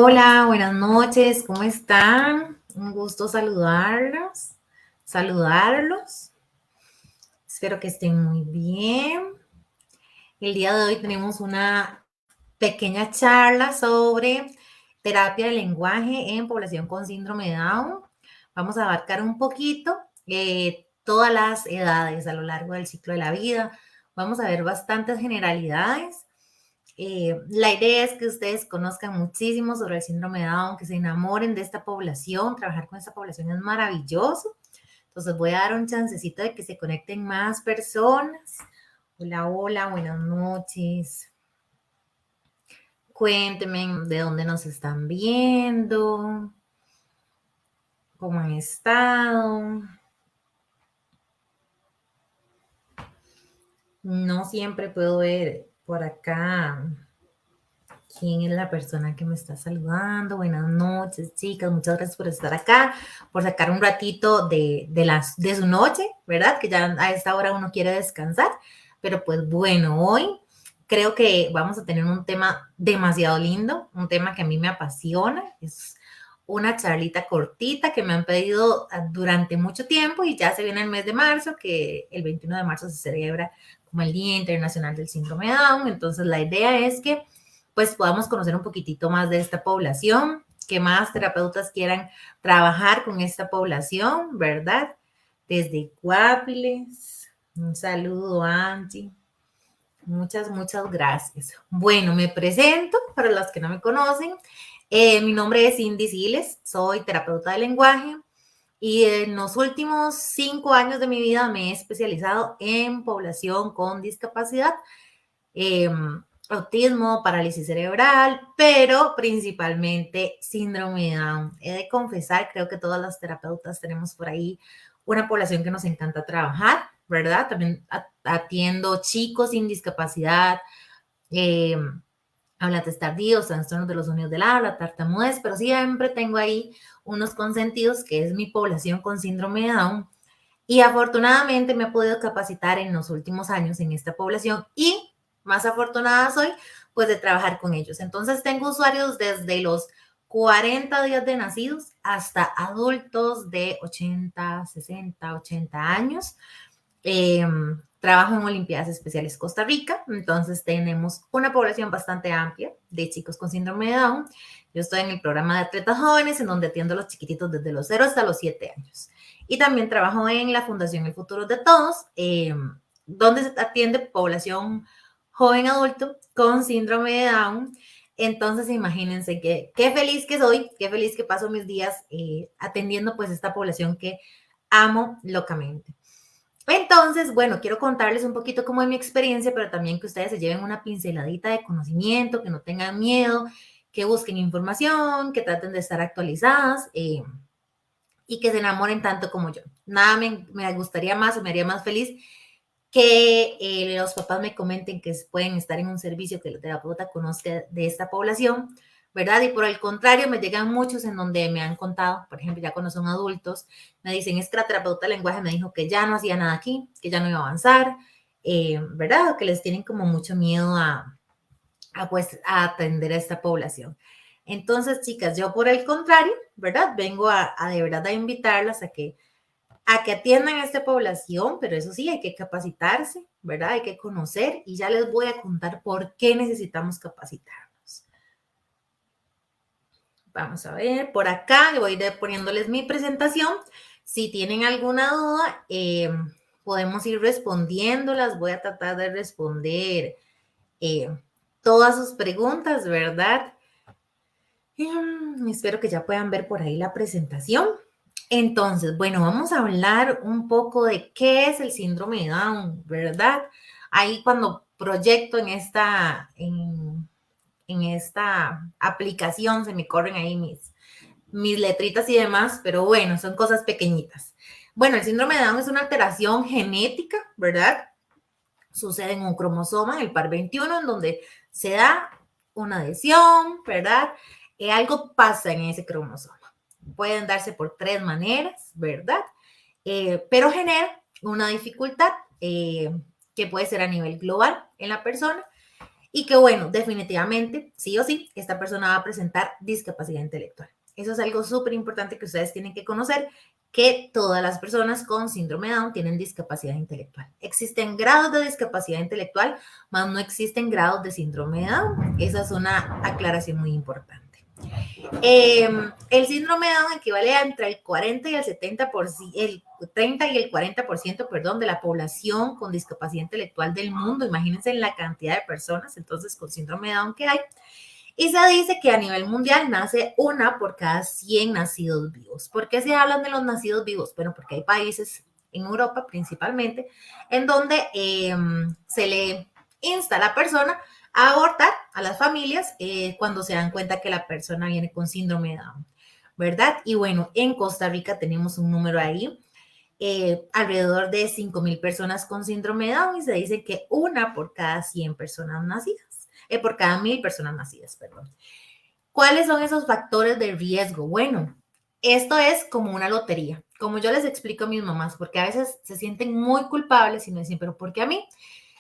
Hola, buenas noches, ¿cómo están? Un gusto saludarlos. Espero que estén muy bien. El día de hoy tenemos una pequeña charla sobre terapia de lenguaje en población con síndrome de Down. Vamos a abarcar un poquito todas las edades a lo largo del ciclo de la vida. Vamos a ver bastantes generalidades. La idea es que ustedes conozcan muchísimo sobre el síndrome de Down, que se enamoren de esta población. Trabajar con esta población es maravilloso. Entonces voy a dar un chancecito de que se conecten más personas. Hola, hola, buenas noches. Cuéntenme de dónde nos están viendo, cómo han estado. No siempre puedo ver por acá quién es la persona que me está saludando. Buenas noches, chicas. Muchas gracias por estar acá, por sacar un ratito de su noche, ¿verdad? Que ya a esta hora uno quiere descansar. Pero pues bueno, hoy creo que vamos a tener un tema demasiado lindo, un tema que a mí me apasiona. Es una charlita cortita que me han pedido durante mucho tiempo y ya se viene el mes de marzo, que el 21 de marzo se celebra como el Día Internacional del Síndrome de Down. Entonces la idea es que pues podamos conocer un poquitito más de esta población, que más terapeutas quieran trabajar con esta población, ¿verdad? Desde Guapiles, un saludo, Angie. Muchas gracias. Bueno, me presento para los que no me conocen. Mi nombre es Cindy Siles, soy terapeuta de lenguaje y en los últimos 5 años de mi vida me he especializado en población con discapacidad. Autismo, parálisis cerebral, pero principalmente síndrome de Down. He de confesar, creo que todas las terapeutas tenemos por ahí una población que nos encanta trabajar, ¿verdad? También atiendo chicos sin discapacidad, eh, hablantes tardíos, trastornos de los sonidos del habla, tartamudez, pero siempre tengo ahí unos consentidos que es mi población con síndrome de Down. Y afortunadamente me he podido capacitar en los últimos años en esta población y más afortunada soy pues de trabajar con ellos. Entonces tengo usuarios desde los 40 días de nacidos hasta adultos de 80, 60, 80 años. Trabajo en Olimpiadas Especiales Costa Rica, entonces tenemos una población bastante amplia de chicos con síndrome de Down. Yo estoy en el programa de atletas jóvenes, en donde atiendo a los chiquititos desde los 0 hasta los 7 años. Y también trabajo en la Fundación El Futuro de Todos, donde se atiende población joven adulto con síndrome de Down. Entonces, imagínense qué feliz que soy, qué feliz que paso mis días atendiendo pues esta población que amo locamente. Entonces, bueno, quiero contarles un poquito cómo es mi experiencia, pero también que ustedes se lleven una pinceladita de conocimiento, que no tengan miedo, que busquen información, que traten de estar actualizadas y que se enamoren tanto como yo. Nada me gustaría más o me haría más feliz que los papás me comenten que pueden estar en un servicio que la terapeuta conozca de esta población, ¿verdad? Y por el contrario, me llegan muchos en donde me han contado, por ejemplo, ya cuando son adultos, me dicen, es que la terapeuta de lenguaje me dijo que ya no hacía nada aquí, que ya no iba a avanzar, ¿verdad? Que les tienen como mucho miedo pues, a atender a esta población. Entonces, chicas, yo por el contrario, ¿verdad? Vengo a de verdad a invitarlas a que atiendan a esta población, pero eso sí, hay que capacitarse, ¿verdad? Hay que conocer y ya les voy a contar por qué necesitamos capacitarnos. Vamos a ver, por acá voy poniéndoles mi presentación. Si tienen alguna duda, podemos ir respondiéndolas. Voy a tratar de responder todas sus preguntas, ¿verdad? Espero que ya puedan ver por ahí la presentación. Entonces, bueno, vamos a hablar un poco de qué es el síndrome de Down, ¿verdad? Ahí cuando proyecto en esta aplicación se me corren ahí mis letritas y demás, pero bueno, son cosas pequeñitas. Bueno, el síndrome de Down es una alteración genética, ¿verdad? Sucede en un cromosoma, el par 21, en donde se da una adhesión, ¿verdad? Algo pasa en ese cromosoma. Pueden darse por 3 maneras, ¿verdad? Pero genera una dificultad que puede ser a nivel global en la persona y que bueno, definitivamente, sí o sí, esta persona va a presentar discapacidad intelectual. Eso es algo súper importante que ustedes tienen que conocer, que todas las personas con síndrome de Down tienen discapacidad intelectual. Existen grados de discapacidad intelectual, mas no existen grados de síndrome de Down. Esa es una aclaración muy importante. El síndrome de Down equivale a entre el 40 y el 70%, el 30 y el 40%, perdón, de la población con discapacidad intelectual del mundo. Imagínense la cantidad de personas entonces con síndrome de Down que hay. Y se dice que a nivel mundial nace una por cada 100 nacidos vivos. ¿Por qué se hablan de los nacidos vivos? Bueno, porque hay países, en Europa principalmente, en donde se le insta a la persona a abortar a las familias cuando se dan cuenta que la persona viene con síndrome de Down, ¿verdad? Y bueno, en Costa Rica tenemos un número ahí, alrededor de 5,000 personas con síndrome de Down y se dice que una por cada 100 personas nacidas, por cada 1,000 personas nacidas, perdón. ¿Cuáles son esos factores de riesgo? Bueno, esto es como una lotería, como yo les explico a mis mamás, porque a veces se sienten muy culpables y me dicen, pero ¿por qué a mí?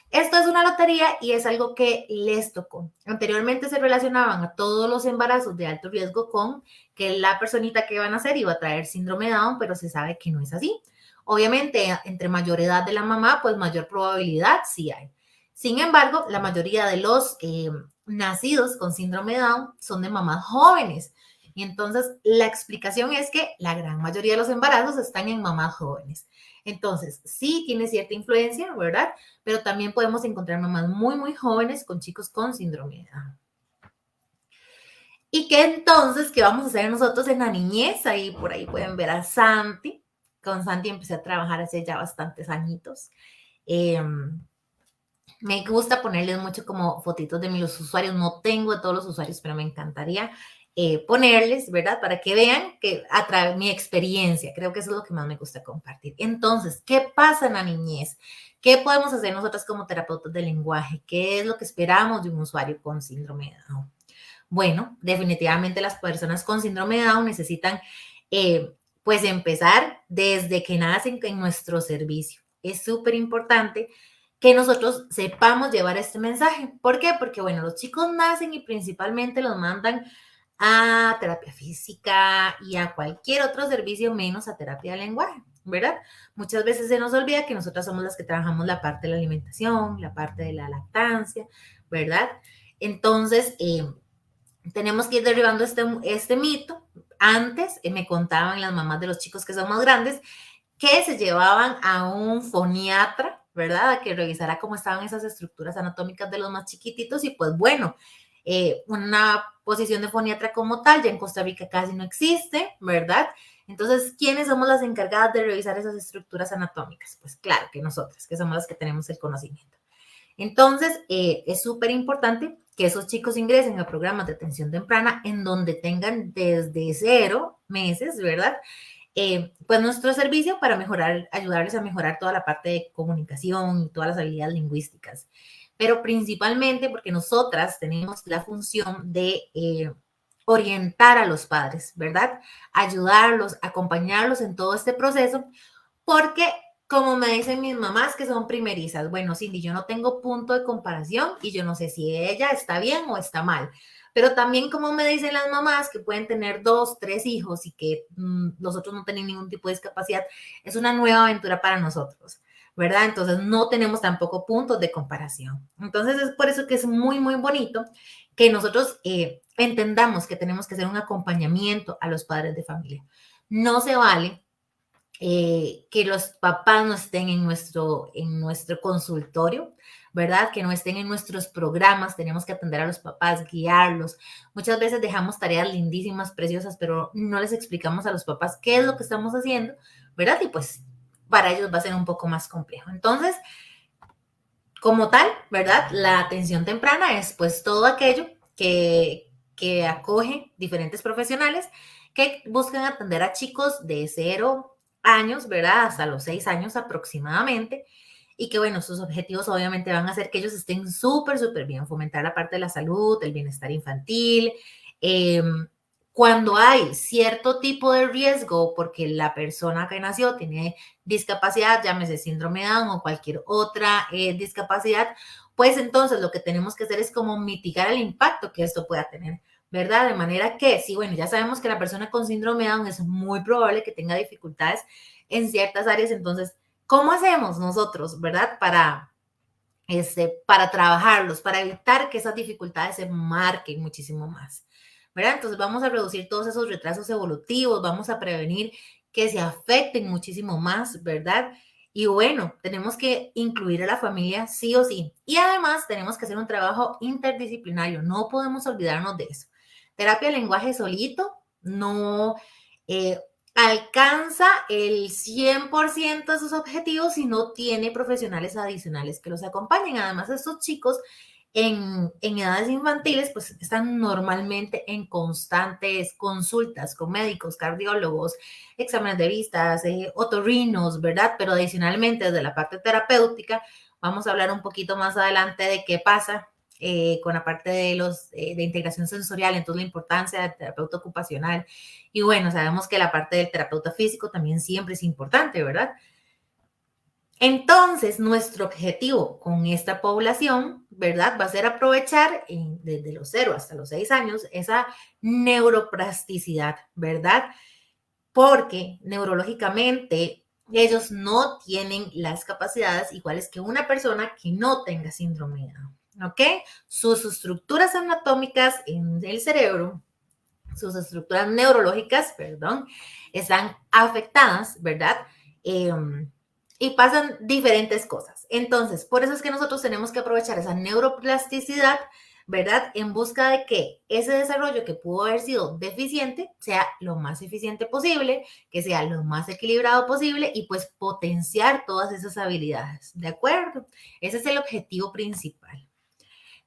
Esto es una lotería y es algo que les tocó. Anteriormente se relacionaban a todos los embarazos de alto riesgo con que la personita que iban a nacer iba a traer síndrome de Down, pero se sabe que no es así. Obviamente, entre mayor edad de la mamá, pues mayor probabilidad sí hay. Sin embargo, la mayoría de los nacidos con síndrome de Down son de mamás jóvenes. Y entonces la explicación es que la gran mayoría de los embarazos están en mamás jóvenes. Entonces, sí tiene cierta influencia, ¿verdad? Pero también podemos encontrar mamás muy, muy jóvenes con chicos con síndrome de Down. Y que entonces, ¿qué vamos a hacer nosotros en la niñez? Ahí por ahí pueden ver a Santi. Con Santi empecé a trabajar hace ya bastantes añitos. Me gusta ponerles mucho como fotitos de los usuarios. No tengo de todos los usuarios, pero me encantaría ponerles, ¿verdad? Para que vean que a través de mi experiencia, creo que eso es lo que más me gusta compartir. Entonces, ¿qué pasa en la niñez? ¿Qué podemos hacer nosotras como terapeutas del lenguaje? ¿Qué es lo que esperamos de un usuario con síndrome de Down? Bueno, definitivamente las personas con síndrome de Down necesitan, pues, empezar desde que nacen en nuestro servicio. Es súper importante que nosotros sepamos llevar este mensaje. ¿Por qué? Porque, bueno, los chicos nacen y principalmente los mandan a terapia física y a cualquier otro servicio menos a terapia de lenguaje, ¿verdad? Muchas veces se nos olvida que nosotras somos las que trabajamos la parte de la alimentación, la parte de la lactancia, ¿verdad? Entonces, tenemos que ir derribando este mito. Antes me contaban las mamás de los chicos que son más grandes que se llevaban a un foniatra, ¿verdad? A que revisara cómo estaban esas estructuras anatómicas de los más chiquititos y pues bueno, una posición de foniatra como tal ya en Costa Rica casi no existe, ¿verdad? Entonces, ¿quiénes somos las encargadas de revisar esas estructuras anatómicas? Pues claro que nosotras, que somos las que tenemos el conocimiento. Entonces, es súper importante que esos chicos ingresen a programas de atención temprana en donde tengan desde 0 meses, ¿verdad? Pues nuestro servicio para mejorar, ayudarles a mejorar toda la parte de comunicación y todas las habilidades lingüísticas. Pero principalmente porque nosotras tenemos la función de orientar a los padres, ¿verdad? Ayudarlos, acompañarlos en todo este proceso, porque como me dicen mis mamás que son primerizas, bueno, Cindy, yo no tengo punto de comparación y yo no sé si ella está bien o está mal. Pero también como me dicen las mamás que pueden tener 2, 3 hijos y que nosotros no tenemos ningún tipo de discapacidad, es una nueva aventura para nosotros, ¿verdad? Entonces no tenemos tampoco puntos de comparación. Entonces es por eso que es muy, muy bonito que nosotros entendamos que tenemos que hacer un acompañamiento a los padres de familia. No se vale que los papás no estén en nuestro consultorio, ¿verdad? Que no estén en nuestros programas, tenemos que atender a los papás, guiarlos. Muchas veces dejamos tareas lindísimas, preciosas, pero no les explicamos a los papás qué es lo que estamos haciendo, ¿verdad? Y pues para ellos va a ser un poco más complejo. Entonces, como tal, ¿verdad? La atención temprana es pues todo aquello que acoge diferentes profesionales que buscan atender a chicos de 0 años, ¿verdad? Hasta los 6 años aproximadamente. Y que, bueno, sus objetivos obviamente van a ser que ellos estén súper, súper bien, fomentar la parte de la salud, el bienestar infantil, eh, Cuando hay cierto tipo de riesgo, porque la persona que nació tiene discapacidad, llámese síndrome de Down o cualquier otra discapacidad, pues entonces lo que tenemos que hacer es como mitigar el impacto que esto pueda tener, ¿verdad? De manera que, sí, bueno, ya sabemos que la persona con síndrome de Down es muy probable que tenga dificultades en ciertas áreas, entonces, ¿cómo hacemos nosotros, verdad? Para trabajarlos, para evitar que esas dificultades se marquen muchísimo más, ¿verdad? Entonces vamos a reducir todos esos retrasos evolutivos, vamos a prevenir que se afecten muchísimo más, ¿verdad? Y bueno, tenemos que incluir a la familia sí o sí. Y además tenemos que hacer un trabajo interdisciplinario, no podemos olvidarnos de eso. Terapia de lenguaje solito no eh, alcanza el 100% de sus objetivos si no tiene profesionales adicionales que los acompañen. Además, estos chicos en edades infantiles, pues están normalmente en constantes consultas con médicos, cardiólogos, exámenes de vistas, otorrinos, ¿verdad? Pero adicionalmente, desde la parte terapéutica, vamos a hablar un poquito más adelante de qué pasa con la parte de integración sensorial, entonces la importancia del terapeuta ocupacional. Y bueno, sabemos que la parte del terapeuta físico también siempre es importante, ¿verdad? Entonces, nuestro objetivo con esta población, ¿verdad? Va a ser aprovechar desde los 0 hasta los 6 años esa neuroplasticidad, ¿verdad? Porque neurológicamente ellos no tienen las capacidades iguales que una persona que no tenga síndrome de Down, ¿ok? Sus estructuras anatómicas en el cerebro, sus estructuras neurológicas, perdón, están afectadas, ¿verdad? Eh, y pasan diferentes cosas. Entonces, por eso es que nosotros tenemos que aprovechar esa neuroplasticidad, ¿verdad? En busca de que ese desarrollo que pudo haber sido deficiente sea lo más eficiente posible, que sea lo más equilibrado posible y pues potenciar todas esas habilidades, ¿de acuerdo? Ese es el objetivo principal.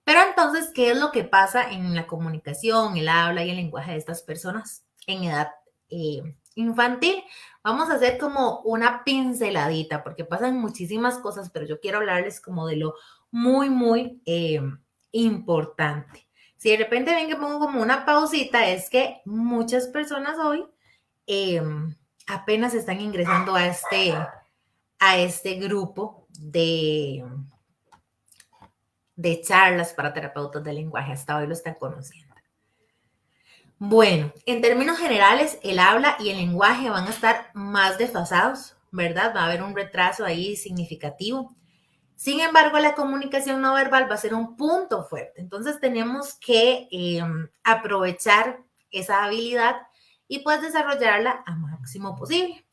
Pero entonces, ¿qué es lo que pasa en la comunicación, el habla y el lenguaje de estas personas en edad infantil? Vamos a hacer como una pinceladita, porque pasan muchísimas cosas, pero yo quiero hablarles como de lo muy importante. Si de repente ven que pongo como una pausita, es que muchas personas hoy eh, apenas están ingresando a este grupo de charlas para terapeutas de lenguaje. Hasta hoy lo están conociendo. Bueno, en términos generales, el habla y el lenguaje van a estar más desfasados, ¿verdad? Va a haber un retraso ahí significativo. Sin embargo, la comunicación no verbal va a ser un punto fuerte. Entonces, tenemos que aprovechar esa habilidad y pues desarrollarla a máximo posible.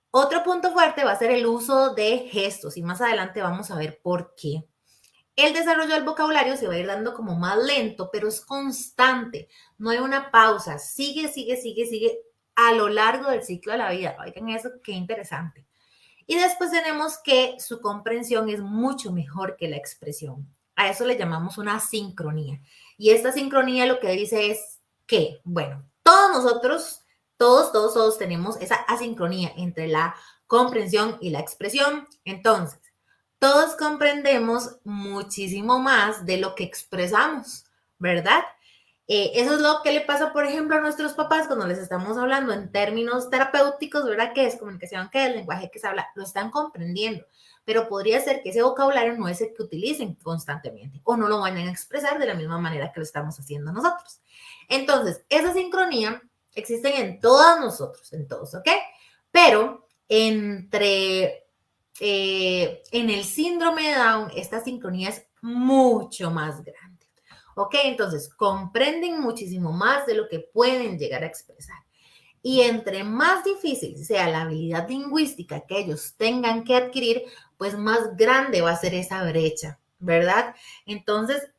Otro punto fuerte va a ser el uso de gestos y más adelante vamos a ver por qué. El desarrollo del vocabulario se va a ir dando como más lento, pero es constante. No hay una pausa. Sigue a lo largo del ciclo de la vida. Oigan eso, qué interesante. Y después tenemos que su comprensión es mucho mejor que la expresión. A eso le llamamos una sincronía. Y esta sincronía lo que dice es que, bueno, todos nosotros, todos tenemos esa asincronía entre la comprensión y la expresión. Entonces, todos comprendemos muchísimo más de lo que expresamos, ¿verdad? Eso es lo que le pasa, por ejemplo, a nuestros papás cuando les estamos hablando en términos terapéuticos, ¿verdad? ¿Qué es comunicación? ¿Qué es lenguaje que se habla? Lo están comprendiendo, pero podría ser que ese vocabulario no es el que utilicen constantemente o no lo vayan a expresar de la misma manera que lo estamos haciendo nosotros. Entonces, esa sincronía existe en todos nosotros, en todos, ¿ok? Pero en el síndrome de Down, esta sincronía es mucho más grande. ¿Ok? Entonces, comprenden muchísimo más de lo que pueden llegar a expresar. Y entre más difícil sea la habilidad lingüística que ellos tengan que adquirir, pues más grande va a ser esa brecha, ¿verdad? Entonces,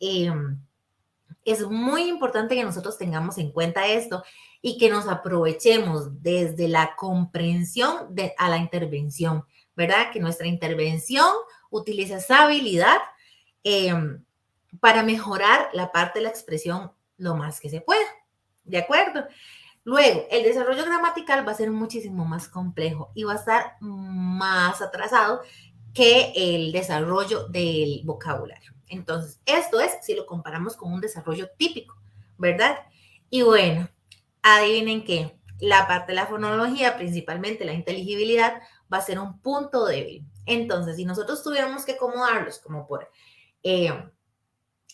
es muy importante que nosotros tengamos en cuenta esto y que nos aprovechemos desde la comprensión a la intervención, ¿verdad? Que nuestra intervención utilice esa habilidad eh, para mejorar la parte de la expresión lo más que se pueda. ¿De acuerdo? Luego, el desarrollo gramatical va a ser muchísimo más complejo y va a estar más atrasado que el desarrollo del vocabulario. Entonces, esto es si lo comparamos con un desarrollo típico, ¿verdad? Y bueno, adivinen qué, la parte de la fonología, principalmente la inteligibilidad, va a ser un punto débil. Entonces, si nosotros tuviéramos que acomodarlos como por eh,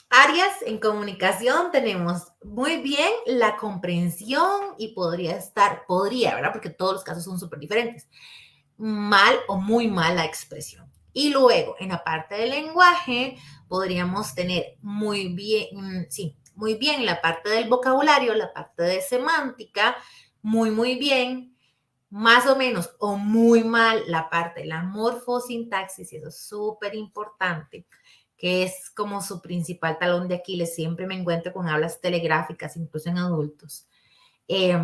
áreas en comunicación, tenemos muy bien la comprensión y podría, ¿verdad? Porque todos los casos son súper diferentes. Mal o muy mala expresión. Y luego, en la parte del lenguaje, podríamos tener muy bien, sí, muy bien la parte del vocabulario, la parte de semántica, muy bien, más o menos o muy mal la parte de la morfosintaxis, y eso es súper importante, que es como su principal talón de Aquiles. Siempre me encuentro con hablas telegráficas, incluso en adultos. Eh,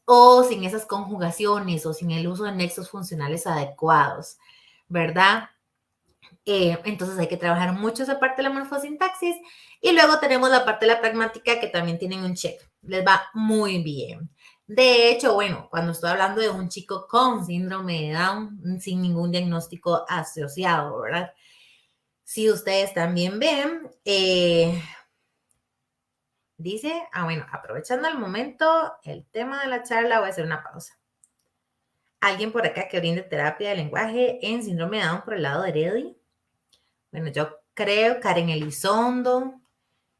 o sin esas conjugaciones o sin el uso de nexos funcionales adecuados, ¿verdad? Entonces hay que trabajar mucho esa parte de la morfosintaxis. Y luego tenemos la parte de la pragmática, que también tienen un check. Les va muy bien. De hecho, bueno, cuando estoy hablando de un chico con síndrome de Down, sin ningún diagnóstico asociado, ¿verdad? Si ustedes también ven, dice, bueno, aprovechando el momento, el tema de la charla, voy a hacer una pausa. Alguien por acá que brinde terapia de lenguaje en síndrome de Down por el lado de Heredia. Bueno, yo creo, Karen Elizondo,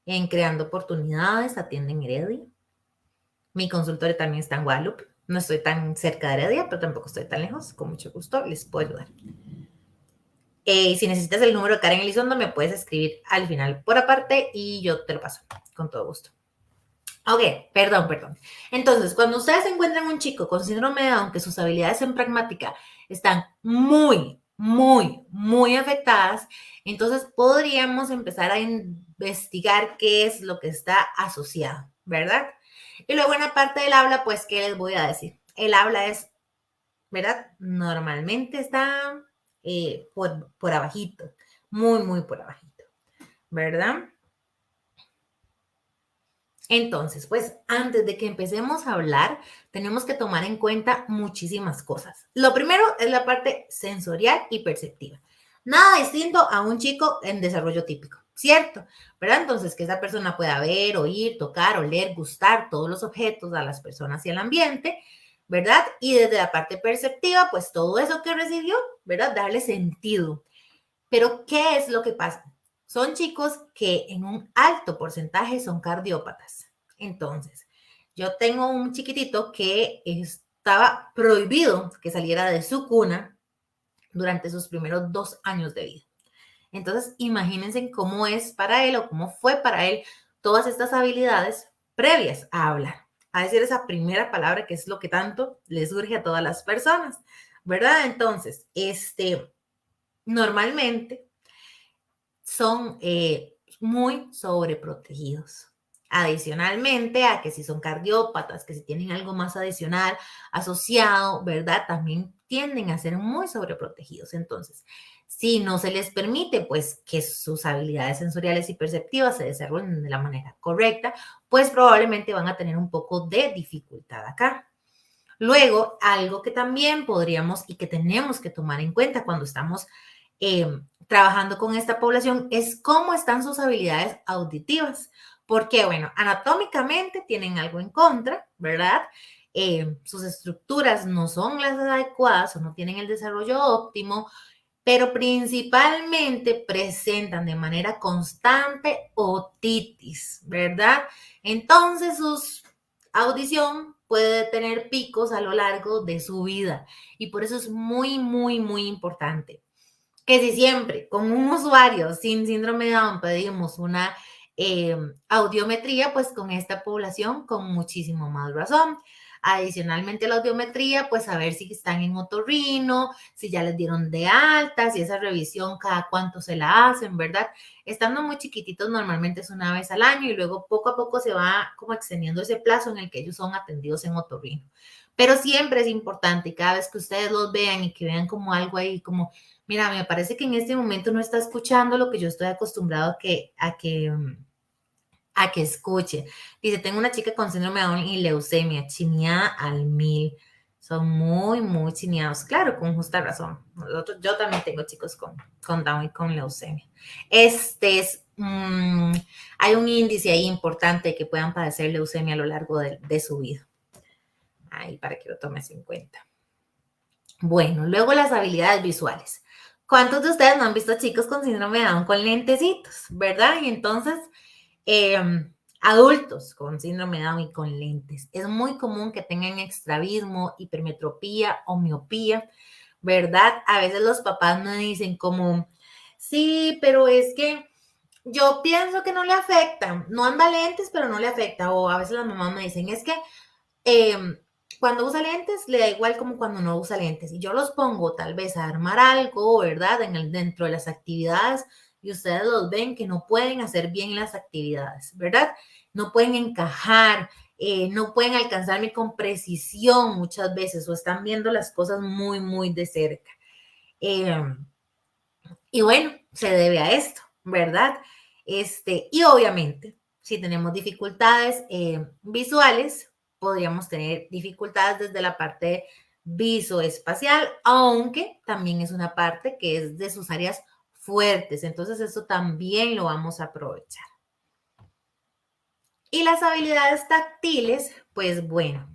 en Creando Oportunidades, atienden Heredia. Mi consultorio también está en Guadalupe. No estoy tan cerca de Heredia, pero tampoco estoy tan lejos. Con mucho gusto les puedo ayudar. Si necesitas el número de Karen Elizondo, me puedes escribir al final por aparte y yo te lo paso con todo gusto. Ok, perdón. Entonces, cuando ustedes encuentran un chico con síndrome de Down que sus habilidades en pragmática están muy afectadas, entonces podríamos empezar a investigar qué es lo que está asociado, ¿verdad? Y luego en la parte del habla, pues, ¿qué les voy a decir? El habla es, ¿verdad? Normalmente está por abajito, muy por abajito, ¿verdad? Entonces, pues antes de que empecemos a hablar, tenemos que tomar en cuenta muchísimas cosas. Lo primero es la parte sensorial y perceptiva. Nada distinto a un chico en desarrollo típico, ¿cierto? ¿Verdad? Entonces, que esa persona pueda ver, oír, tocar, oler, gustar todos los objetos, a las personas y al ambiente, ¿verdad? Y desde la parte perceptiva, pues todo eso que recibió, ¿verdad? Darle sentido. Pero, ¿qué es lo que pasa? Son chicos que en un alto porcentaje son cardiópatas. Entonces, yo tengo un chiquitito que estaba prohibido que saliera de su cuna durante sus primeros 2 años de vida. Entonces, imagínense cómo es para él o cómo fue para él todas estas habilidades previas a hablar, a decir esa primera palabra que es lo que tanto les surge a todas las personas, ¿verdad? Entonces, normalmente son muy sobreprotegidos. Adicionalmente a que si son cardiópatas, que si tienen algo más adicional asociado, ¿verdad? También tienden a ser muy sobreprotegidos. Entonces, si no se les permite, pues, que sus habilidades sensoriales y perceptivas se desarrollen de la manera correcta, pues probablemente van a tener un poco de dificultad acá. Luego, algo que también podríamos y que tenemos que tomar en cuenta cuando estamos trabajando con esta población es cómo están sus habilidades auditivas. Porque, bueno, anatómicamente tienen algo en contra, ¿verdad? Sus estructuras no son las adecuadas o no tienen el desarrollo óptimo, pero principalmente presentan de manera constante otitis, ¿verdad? Entonces, su audición puede tener picos a lo largo de su vida y por eso es muy importante que si siempre con un usuario sin síndrome de Down pedimos una audiometría, pues con esta población con muchísimo más razón. Adicionalmente a la audiometría, pues saber si están en otorrino, si ya les dieron de alta, si esa revisión cada cuánto se la hacen, ¿verdad? Estando muy chiquititos normalmente es una vez al año y luego poco a poco se va como extendiendo ese plazo en el que ellos son atendidos en otorrino. Pero siempre es importante, cada vez que ustedes los vean y que vean como algo ahí, como mira, me parece que en este momento no está escuchando lo que yo estoy acostumbrado a que escuche. Dice, tengo una chica con síndrome de Down y leucemia, chineada al 1000. Son muy chineados. Claro, con justa razón. Yo también tengo chicos con Down y con leucemia. Hay un índice ahí importante que puedan padecer leucemia a lo largo de su vida. Ahí para que lo tomes en cuenta. Bueno, luego las habilidades visuales. ¿Cuántos de ustedes no han visto chicos con síndrome de Down con lentecitos, verdad? Y entonces, adultos con síndrome de Down y con lentes. Es muy común que tengan estrabismo, hipermetropía o miopía, ¿verdad? A veces los papás me dicen como, sí, pero es que yo pienso que no le afecta. No anda lentes, pero no le afecta. O a veces las mamás me dicen, es que cuando usa lentes le da igual como cuando no usa lentes. Y yo los pongo tal vez a armar algo, ¿verdad? Dentro de las actividades y ustedes los ven que no pueden hacer bien las actividades, ¿verdad? No pueden encajar, no pueden alcanzarme con precisión muchas veces o están viendo las cosas muy, muy de cerca. Y bueno, se debe a esto, ¿verdad? Y obviamente, si tenemos dificultades visuales, podríamos tener dificultades desde la parte visoespacial, aunque también es una parte que es de sus áreas fuertes. Entonces, eso también lo vamos a aprovechar. Y las habilidades táctiles, pues bueno,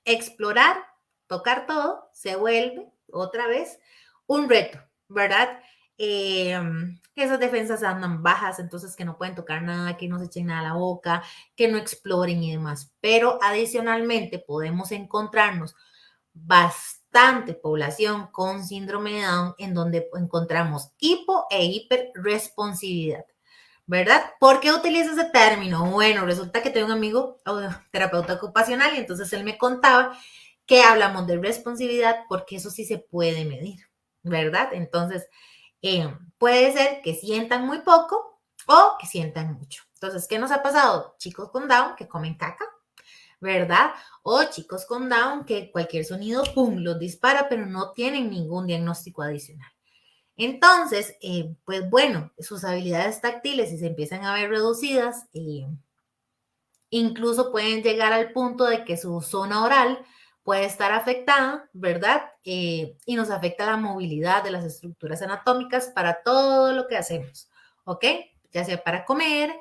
explorar, tocar todo, se vuelve otra vez un reto, ¿verdad? Esas defensas andan bajas, entonces que no pueden tocar nada, que no se echen nada a la boca, que no exploren y demás. Pero adicionalmente podemos encontrarnos bastante población con síndrome de Down en donde encontramos hipo e hiperresponsividad. ¿Verdad? ¿Por qué utilizo ese término? Bueno, resulta que tengo un amigo terapeuta ocupacional y entonces él me contaba que hablamos de responsividad porque eso sí se puede medir, ¿verdad? Entonces, puede ser que sientan muy poco o que sientan mucho. Entonces, ¿qué nos ha pasado? Chicos con Down que comen caca, ¿verdad? O chicos con Down que cualquier sonido, ¡pum!, los dispara, pero no tienen ningún diagnóstico adicional. Entonces, pues bueno, sus habilidades táctiles, si se empiezan a ver reducidas, incluso pueden llegar al punto de que su zona oral puede estar afectada, ¿verdad? Y nos afecta la movilidad de las estructuras anatómicas para todo lo que hacemos, ¿ok? Ya sea para comer,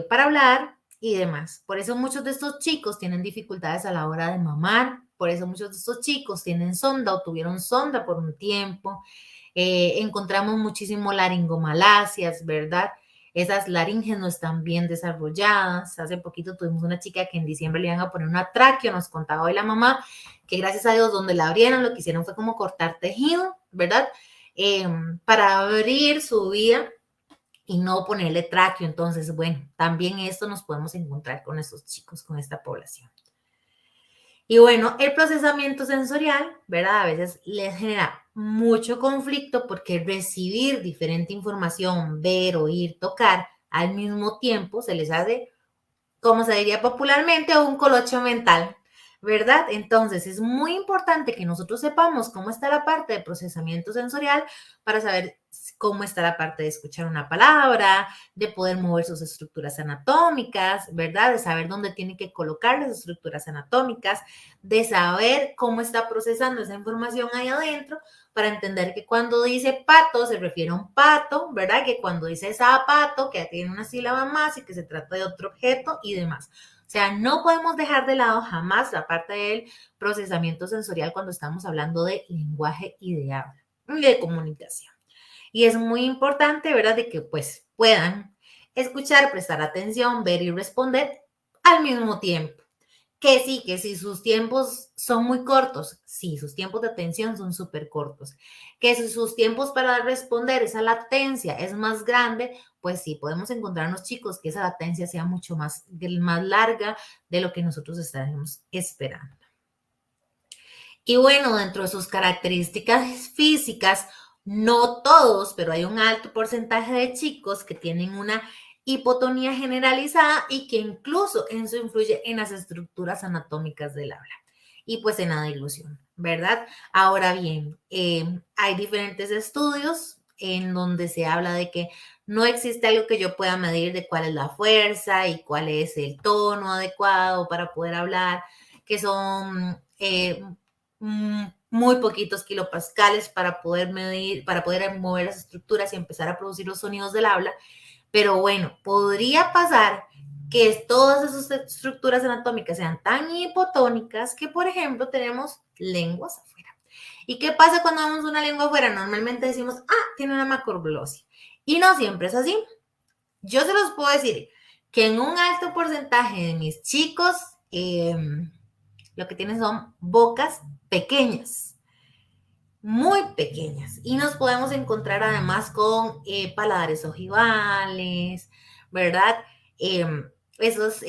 para hablar y demás. Por eso muchos de estos chicos tienen dificultades a la hora de mamar, por eso muchos de estos chicos tienen sonda o tuvieron sonda por un tiempo. Encontramos muchísimo laringomalasias, ¿verdad? Esas laringes no están bien desarrolladas. Hace poquito tuvimos una chica que en diciembre le iban a poner una tráqueo, nos contaba hoy la mamá, que gracias a Dios donde la abrieron lo que hicieron fue como cortar tejido, ¿verdad? Para abrir su vida y no ponerle tráqueo. Entonces, bueno, también esto nos podemos encontrar con estos chicos, con esta población. Y bueno, el procesamiento sensorial, ¿verdad? A veces les genera mucho conflicto porque recibir diferente información, ver, oír, tocar al mismo tiempo se les hace, como se diría popularmente, un colocho mental, ¿verdad? Entonces es muy importante que nosotros sepamos cómo está la parte de procesamiento sensorial para saber cómo está la parte de escuchar una palabra, de poder mover sus estructuras anatómicas, ¿verdad? De saber dónde tiene que colocar las estructuras anatómicas, de saber cómo está procesando esa información ahí adentro para entender que cuando dice pato se refiere a un pato, ¿verdad? Que cuando dice zapato, que tiene una sílaba más y que se trata de otro objeto y demás. O sea, no podemos dejar de lado jamás la parte del procesamiento sensorial cuando estamos hablando de lenguaje y de habla, de comunicación. Y es muy importante, ¿verdad? De que pues puedan escuchar, prestar atención, ver y responder al mismo tiempo. Que si sus tiempos son muy cortos, sí, sus tiempos de atención son súper cortos. Que si sus tiempos para responder, esa latencia es más grande, pues sí, podemos encontrarnos chicos que esa latencia sea mucho más larga de lo que nosotros estaremos esperando. Y bueno, dentro de sus características físicas, no todos, pero hay un alto porcentaje de chicos que tienen una hipotonía generalizada y que incluso eso influye en las estructuras anatómicas del habla y pues en la dilución, ¿verdad? Ahora bien, hay diferentes estudios en donde se habla de que no existe algo que yo pueda medir de cuál es la fuerza y cuál es el tono adecuado para poder hablar, que son muy poquitos kilopascales para poder medir, para poder mover las estructuras y empezar a producir los sonidos del habla. Pero bueno, podría pasar que todas esas estructuras anatómicas sean tan hipotónicas que, por ejemplo, tenemos lenguas afuera. ¿Y qué pasa cuando vemos una lengua afuera? Normalmente decimos, tiene una macroglosia. Y no siempre es así. Yo se los puedo decir que en un alto porcentaje de mis chicos, lo que tienen son bocas pequeñas, muy pequeñas. Y nos podemos encontrar además con paladares ojivales, ¿verdad? Esos,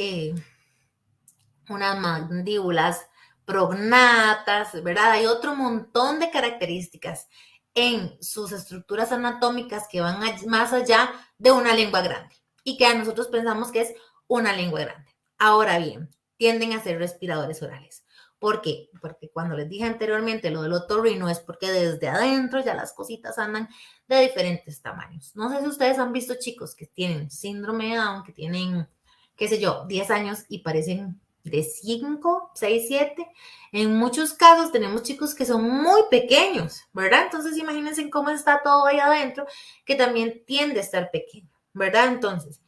unas mandíbulas prognatas, ¿verdad? Hay otro montón de características en sus estructuras anatómicas que van más allá de una lengua grande y que a nosotros pensamos que es una lengua grande. Ahora bien, tienden a ser respiradores orales. ¿Por qué? Porque cuando les dije anteriormente lo del otorrino es porque desde adentro ya las cositas andan de diferentes tamaños. No sé si ustedes han visto chicos que tienen síndrome de Down, que tienen, qué sé yo, 10 años y parecen de 5, 6, 7. En muchos casos tenemos chicos que son muy pequeños, ¿verdad? Entonces imagínense cómo está todo ahí adentro, que también tiende a estar pequeño, ¿verdad? Entonces,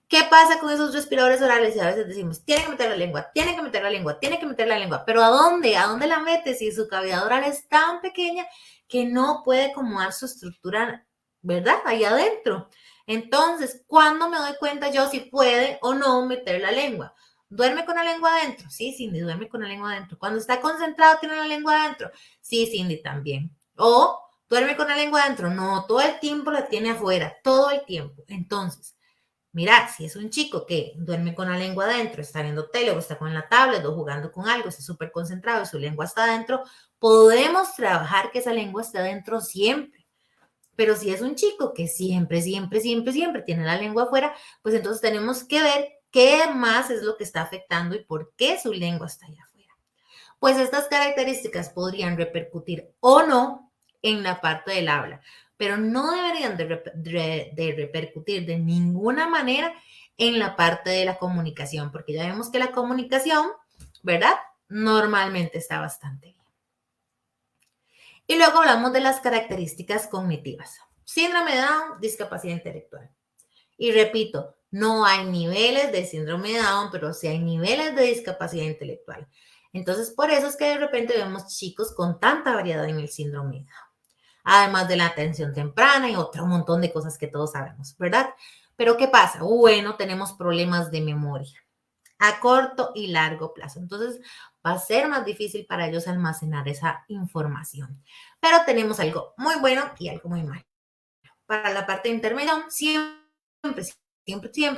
¿qué pasa con esos respiradores orales? Y a veces decimos, tiene que meter la lengua, tiene que meter la lengua, tiene que meter la lengua, pero ¿a dónde? ¿A dónde la mete si su cavidad oral es tan pequeña que no puede acomodar su estructura, ¿verdad? Ahí adentro. Entonces, ¿cuándo me doy cuenta yo si puede o no meter la lengua? ¿Duerme con la lengua adentro? Sí, Cindy, duerme con la lengua adentro. Cuando está concentrado, ¿tiene la lengua adentro? Sí, Cindy, también. O, ¿duerme con la lengua adentro? No, todo el tiempo la tiene afuera, todo el tiempo. Entonces, mira, si es un chico que duerme con la lengua adentro, está viendo tele o está con la tablet o jugando con algo, está súper concentrado y su lengua está adentro, podemos trabajar que esa lengua esté adentro siempre. Pero si es un chico que siempre tiene la lengua afuera, pues entonces tenemos que ver qué más es lo que está afectando y por qué su lengua está allá afuera. Pues estas características podrían repercutir o no en la parte del habla, pero no deberían de repercutir de ninguna manera en la parte de la comunicación, porque ya vemos que la comunicación, ¿verdad? Normalmente está bastante bien. Y luego hablamos de las características cognitivas. Síndrome de Down, discapacidad intelectual. Y repito, no hay niveles de síndrome de Down, pero sí hay niveles de discapacidad intelectual. Entonces, por eso es que de repente vemos chicos con tanta variedad en el síndrome de Down. Además de la atención temprana y otro montón de cosas que todos sabemos, ¿verdad? Pero ¿qué pasa? Bueno, tenemos problemas de memoria a corto y largo plazo. Entonces, va a ser más difícil para ellos almacenar esa información. Pero tenemos algo muy bueno y algo muy malo. Para la parte de intermedio, siempre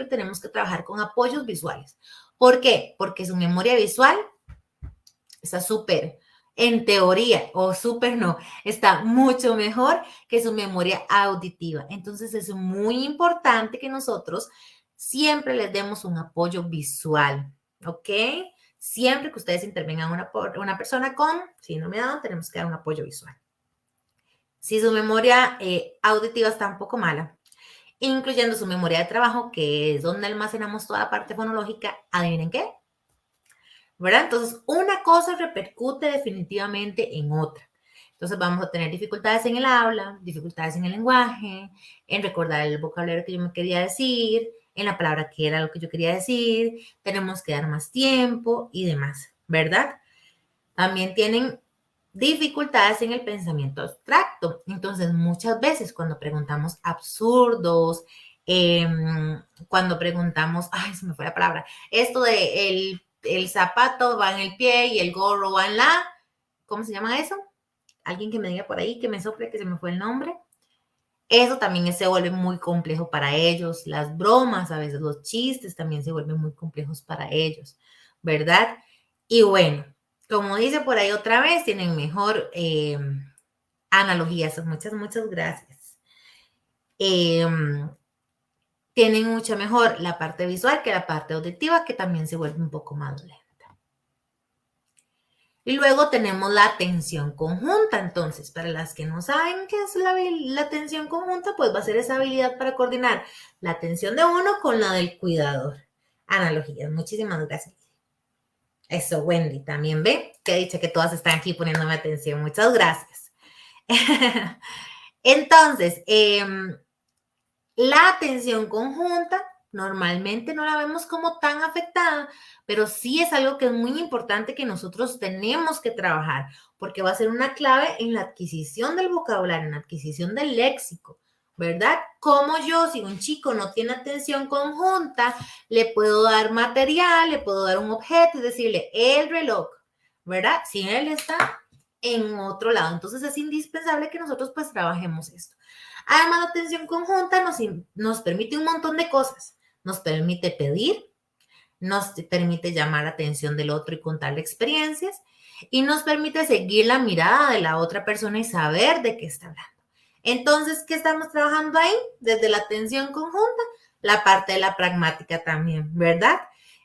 tenemos que trabajar con apoyos visuales. ¿Por qué? Porque su memoria visual está súper, en teoría, o súper no, está mucho mejor que su memoria auditiva. Entonces es muy importante que nosotros siempre les demos un apoyo visual, ¿ok? Siempre que ustedes intervengan una persona con síndrome de Down, tenemos que dar un apoyo visual. Si su memoria auditiva está un poco mala, incluyendo su memoria de trabajo, que es donde almacenamos toda la parte fonológica, ¿adivinen qué? ¿Verdad? Entonces, una cosa repercute definitivamente en otra. Entonces, vamos a tener dificultades en el habla, dificultades en el lenguaje, en recordar el vocabulario que yo me quería decir, en la palabra que era lo que yo quería decir, tenemos que dar más tiempo y demás, ¿verdad? También tienen dificultades en el pensamiento abstracto. Entonces, muchas veces cuando preguntamos absurdos, cuando preguntamos, ay, se me fue la palabra, esto de el zapato va en el pie y el gorro va en la, ¿cómo se llama eso? Alguien que me diga por ahí, que me sople, que se me fue el nombre. Eso también se vuelve muy complejo para ellos. Las bromas, a veces los chistes también se vuelven muy complejos para ellos, ¿verdad? Y bueno, como dice por ahí otra vez, tienen mejor analogías. Muchas gracias. Tienen mucho mejor la parte visual que la parte auditiva, que también se vuelve un poco más lenta. Y luego tenemos la atención conjunta. Entonces, para las que no saben qué es la atención conjunta, pues va a ser esa habilidad para coordinar la atención de uno con la del cuidador. Analogías. Muchísimas gracias. Eso, Wendy, también ve que he dicho que todas están aquí poniéndome atención. Muchas gracias. Entonces, la atención conjunta Normalmente no la vemos como tan afectada, pero sí es algo que es muy importante que nosotros tenemos que trabajar, porque va a ser una clave en la adquisición del vocabulario, en la adquisición del léxico, ¿verdad? Como yo, si un chico no tiene atención conjunta, le puedo dar material, le puedo dar un objeto y decirle el reloj, ¿verdad? Si él está en otro lado. Entonces es indispensable que nosotros pues trabajemos esto. Además, la atención conjunta nos permite un montón de cosas. Nos permite pedir, nos permite llamar la atención del otro y contarle experiencias y nos permite seguir la mirada de la otra persona y saber de qué está hablando. Entonces, ¿qué estamos trabajando ahí? Desde la atención conjunta, la parte de la pragmática también, ¿verdad?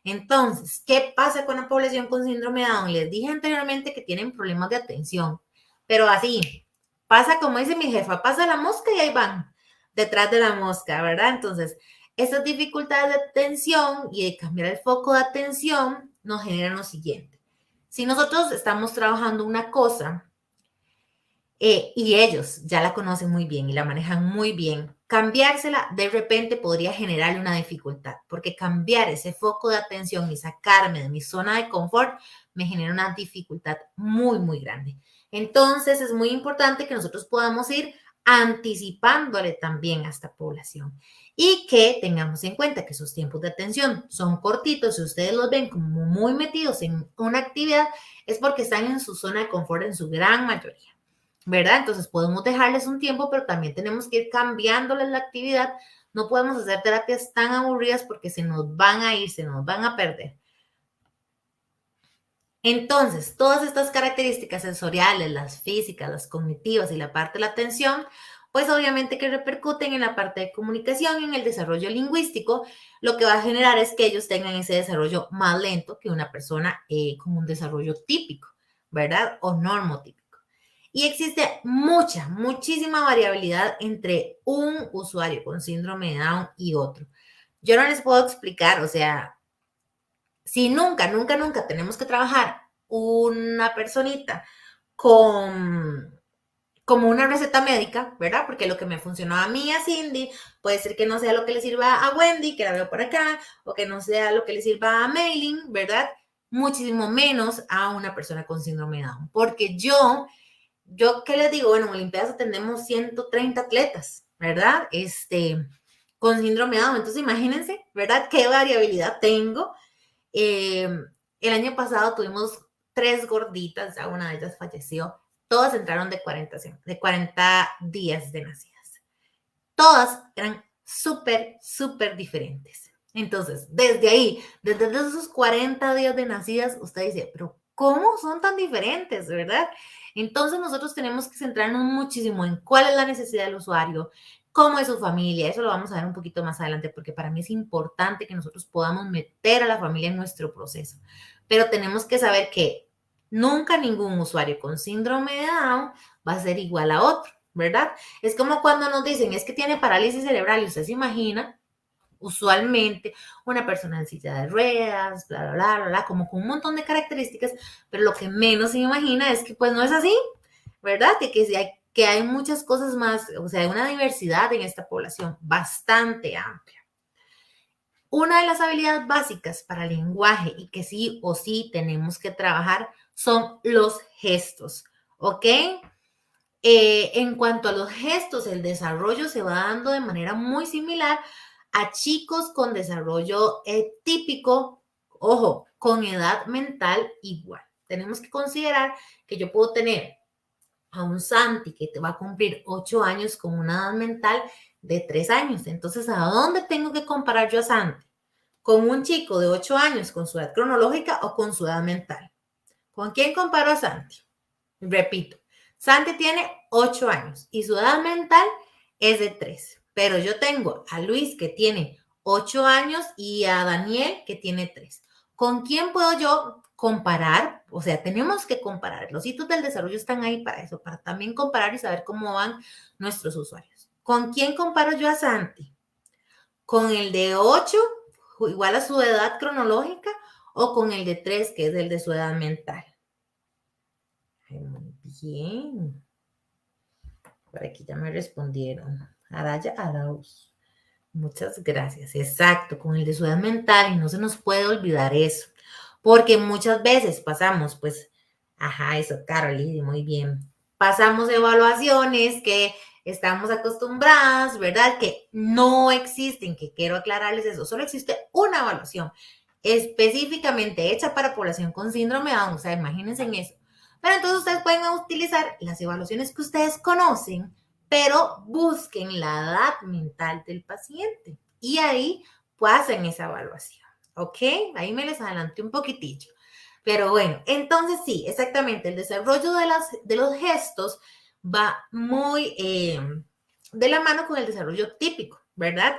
Entonces, ¿qué pasa con la población con síndrome de Down? Les dije anteriormente que tienen problemas de atención, pero así, pasa como dice mi jefa, pasa la mosca y ahí van, detrás de la mosca, ¿verdad? Entonces, esas dificultades de atención y de cambiar el foco de atención nos generan lo siguiente. Si nosotros estamos trabajando una cosa y ellos ya la conocen muy bien y la manejan muy bien, cambiársela de repente podría generarle una dificultad, porque cambiar ese foco de atención y sacarme de mi zona de confort me genera una dificultad muy, muy grande. Entonces es muy importante que nosotros podamos ir anticipándole también a esta población y que tengamos en cuenta que sus tiempos de atención son cortitos. Si ustedes los ven como muy metidos en una actividad, es porque están en su zona de confort en su gran mayoría. ¿Verdad? Entonces podemos dejarles un tiempo, pero también tenemos que ir cambiándoles la actividad. No podemos hacer terapias tan aburridas porque se nos van a ir, se nos van a perder. Entonces, todas estas características sensoriales, las físicas, las cognitivas y la parte de la atención, pues obviamente que repercuten en la parte de comunicación y en el desarrollo lingüístico, lo que va a generar es que ellos tengan ese desarrollo más lento que una persona con un desarrollo típico, ¿verdad? O normotípico. Y existe muchísima variabilidad entre un usuario con síndrome de Down y otro. Yo no les puedo explicar, o sea, si nunca tenemos que trabajar una personita con como una receta médica, ¿verdad? Porque lo que me funcionó a mí, a Cindy, puede ser que no sea lo que le sirva a Wendy, que la veo por acá, o que no sea lo que le sirva a Mailing, ¿verdad? Muchísimo menos a una persona con síndrome de Down. Porque yo, ¿qué les digo? Bueno, en Olimpiadas atendemos 130 atletas, ¿verdad? Con síndrome de Down. Entonces, imagínense, ¿verdad? ¿Qué variabilidad tengo? El año pasado tuvimos 3 gorditas, ya una de ellas falleció. Todas entraron de 40 días de nacidas. Todas eran súper diferentes. Entonces, desde ahí, desde esos 40 días de nacidas, usted dice, pero ¿cómo son tan diferentes, verdad? Entonces nosotros tenemos que centrarnos muchísimo en cuál es la necesidad del usuario, cómo es su familia, eso lo vamos a ver un poquito más adelante, porque para mí es importante que nosotros podamos meter a la familia en nuestro proceso, pero tenemos que saber que nunca ningún usuario con síndrome de Down va a ser igual a otro, ¿verdad? Es como cuando nos dicen, es que tiene parálisis cerebral y usted se imagina usualmente una persona en silla de ruedas, bla, como con un montón de características, pero lo que menos se imagina es que pues no es así, ¿verdad? Que hay muchas cosas más, o sea, hay una diversidad en esta población bastante amplia. Una de las habilidades básicas para el lenguaje y que sí o sí tenemos que trabajar son los gestos, ¿ok? En cuanto a los gestos, el desarrollo se va dando de manera muy similar a chicos con desarrollo típico, ojo, con edad mental igual. Tenemos que considerar que yo puedo tener a un Santi que te va a cumplir 8 años con una edad mental de 3 años. Entonces, ¿a dónde tengo que comparar yo a Santi? ¿Con un chico de 8 años con su edad cronológica o con su edad mental? ¿Con quién comparo a Santi? Repito, Santi tiene 8 años y su edad mental es de 3. Pero yo tengo a Luis que tiene 8 años y a Daniel que tiene 3. ¿Con quién puedo yo comparar? O sea, tenemos que comparar. Los hitos del desarrollo están ahí para eso, para también comparar y saber cómo van nuestros usuarios. ¿Con quién comparo yo a Santi? ¿Con el de 8, igual a su edad cronológica, o con el de 3, que es el de su edad mental? Muy bien. Por aquí ya me respondieron. Araya Arauz. Muchas gracias. Exacto, con el de su edad mental y no se nos puede olvidar eso, porque muchas veces pasamos, pues, ajá, eso, Carly, muy bien. Pasamos evaluaciones que estamos acostumbradas, ¿verdad? Que no existen, que quiero aclararles eso, solo existe una evaluación específicamente hecha para población con síndrome de Down, o sea, imagínense en eso. Pero entonces ustedes pueden utilizar las evaluaciones que ustedes conocen, pero busquen la edad mental del paciente y ahí pues hacen esa evaluación, ¿ok? Ahí me les adelanté un poquitillo. Pero bueno, entonces sí, exactamente, el desarrollo de los gestos va muy de la mano con el desarrollo típico, ¿verdad?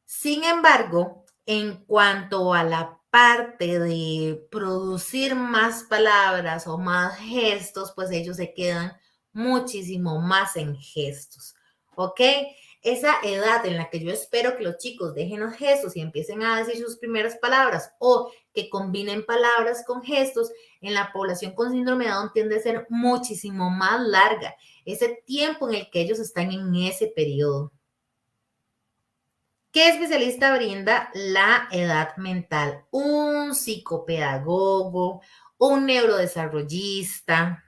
Sin embargo, en cuanto a la parte de producir más palabras o más gestos, pues ellos se quedan muchísimo más en gestos, ¿ok? Esa edad en la que yo espero que los chicos dejen los gestos y empiecen a decir sus primeras palabras o que combinen palabras con gestos, en la población con síndrome de Down tiende a ser muchísimo más larga, ese tiempo en el que ellos están en ese periodo. ¿Qué especialista brinda la edad mental? Un psicopedagogo, un neurodesarrollista.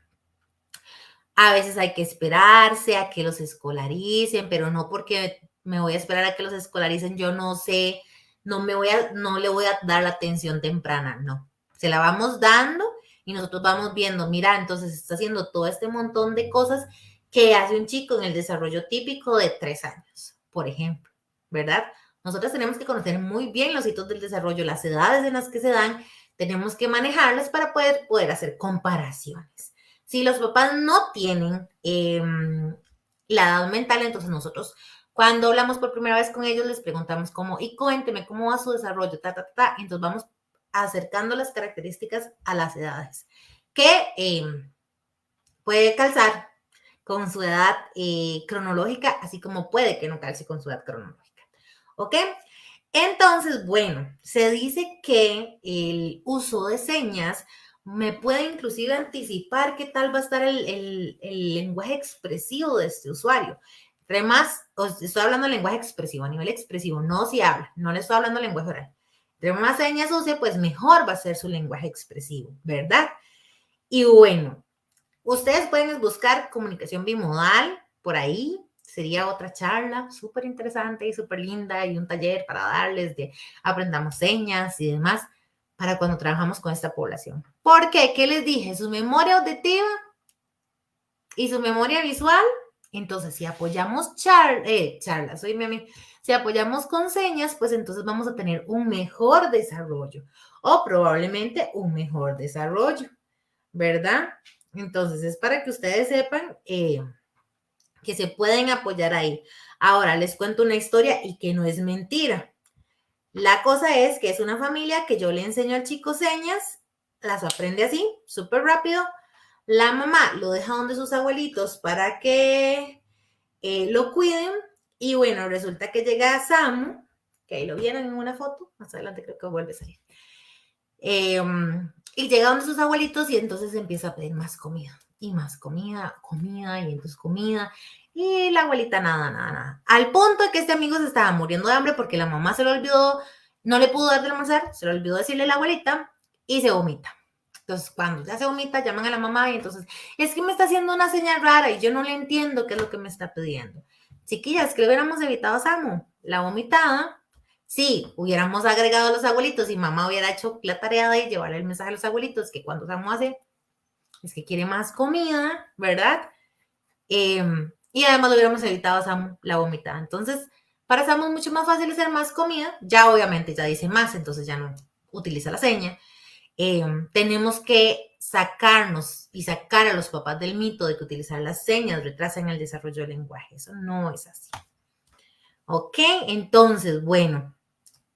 A veces hay que esperarse a que los escolaricen, pero no porque me voy a esperar a que los escolaricen, yo no sé, no le voy a dar la atención temprana, no. Se la vamos dando y nosotros vamos viendo, mira, entonces está haciendo todo este montón de cosas que hace un chico en el desarrollo típico de 3 años, por ejemplo, ¿verdad? Nosotros tenemos que conocer muy bien los hitos del desarrollo, las edades en las que se dan, tenemos que manejarlas para poder hacer comparaciones. Si los papás no tienen la edad mental, entonces nosotros cuando hablamos por primera vez con ellos les preguntamos cómo, y cuénteme cómo va su desarrollo, entonces vamos acercando las características a las edades, que puede calzar con su edad cronológica, así como puede que no calce con su edad cronológica, ¿ok? Entonces, bueno, se dice que el uso de señas me puede inclusive anticipar qué tal va a estar el lenguaje expresivo de este usuario. Entre más, estoy hablando de lenguaje expresivo, a nivel expresivo, no si habla, no le estoy hablando de lenguaje oral. Entre más señas use, pues mejor va a ser su lenguaje expresivo, ¿verdad? Y bueno, ustedes pueden buscar comunicación bimodal por ahí. Sería otra charla súper interesante y súper linda y un taller para darles de aprendamos señas y demás para cuando trabajamos con esta población. ¿Por qué? ¿Qué les dije? Su memoria auditiva y su memoria visual. Entonces, si apoyamos charlas, si apoyamos con señas, pues entonces vamos a tener un mejor desarrollo o probablemente un mejor desarrollo, ¿verdad? Entonces, es para que ustedes sepan que se pueden apoyar ahí. Ahora, les cuento una historia y que no es mentira. La cosa es que es una familia que yo le enseño al chico señas, las aprende así, súper rápido. La mamá lo deja donde sus abuelitos para que lo cuiden. Y bueno, resulta que llega Samu, que ahí lo vieron en una foto, más adelante creo que vuelve a salir. Y llega donde sus abuelitos y entonces empieza a pedir más comida y más comida, comida y entonces comida. Y la abuelita nada, nada, nada. Al punto de que este amigo se estaba muriendo de hambre porque la mamá se lo olvidó, no le pudo dar de almorzar, se lo olvidó decirle a la abuelita y se vomita. Entonces, cuando ya se vomita, llaman a la mamá y entonces, es que me está haciendo una señal rara y yo no le entiendo qué es lo que me está pidiendo. Chiquillas, que le hubiéramos evitado a Samu la vomitada. Sí, hubiéramos agregado a los abuelitos y mamá hubiera hecho la tarea de llevarle el mensaje a los abuelitos que cuando Samu hace es que quiere más comida, ¿verdad? Y además lo hubiéramos evitado a Samu la vomitada. Entonces, para Samu es mucho más fácil hacer más comida. Ya obviamente ya dice más, entonces ya no utiliza la seña. Tenemos que sacarnos y sacar a los papás del mito de que utilizar las señas retrasan el desarrollo del lenguaje. Eso no es así. ¿Ok? Entonces, bueno,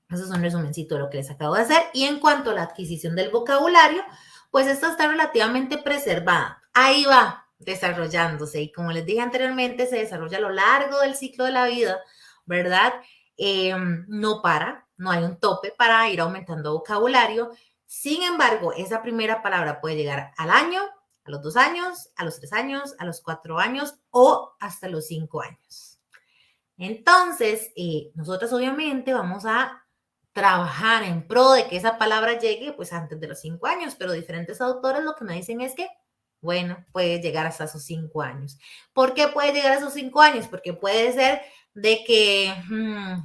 eso es un resumencito de lo que les acabo de hacer. Y en cuanto a la adquisición del vocabulario, pues esta está relativamente preservada. Ahí va desarrollándose. Y como les dije anteriormente, se desarrolla a lo largo del ciclo de la vida, ¿verdad? No para, no hay un tope para ir aumentando vocabulario. Sin embargo, esa primera palabra puede llegar al año, a los 2 años, a los 3 años, a los 4 años o hasta los 5 años. Entonces, nosotros obviamente vamos a trabajar en pro de que esa palabra llegue pues antes de los 5 años, pero diferentes autores lo que me dicen es que, bueno, puede llegar hasta sus 5 años. ¿Por qué puede llegar a sus 5 años? Porque puede ser de que,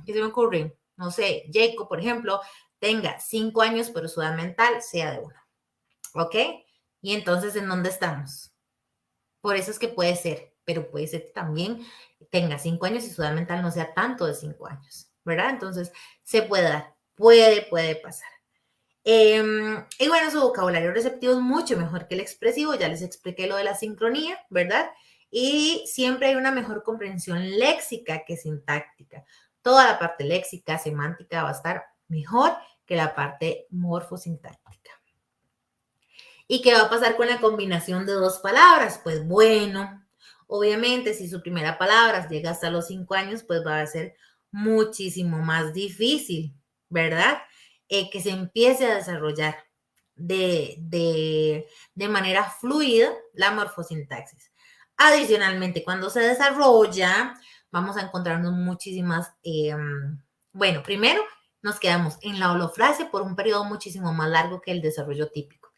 ¿qué se me ocurre? No sé, Jacob, por ejemplo, tenga 5 años, pero su edad mental sea de 1, ¿ok? Y entonces, ¿en dónde estamos? Por eso es que puede ser, pero puede ser que también tenga 5 años y su edad mental no sea tanto de 5 años, ¿verdad? Entonces, se puede dar, puede pasar. Y bueno, su vocabulario receptivo es mucho mejor que el expresivo, ya les expliqué lo de la sincronía, ¿verdad? Y siempre hay una mejor comprensión léxica que sintáctica. Toda la parte léxica, semántica va a estar mejor que la parte morfosintáctica. ¿Y qué va a pasar con la combinación de dos palabras? Pues bueno, obviamente si su primera palabra llega hasta los 5 años, pues va a ser muchísimo más difícil, ¿verdad? Que se empiece a desarrollar de manera fluida la morfosintaxis. Adicionalmente, cuando se desarrolla, vamos a encontrarnos muchísimas, bueno, primero nos quedamos en la holofrasia por un periodo muchísimo más largo que el desarrollo típico.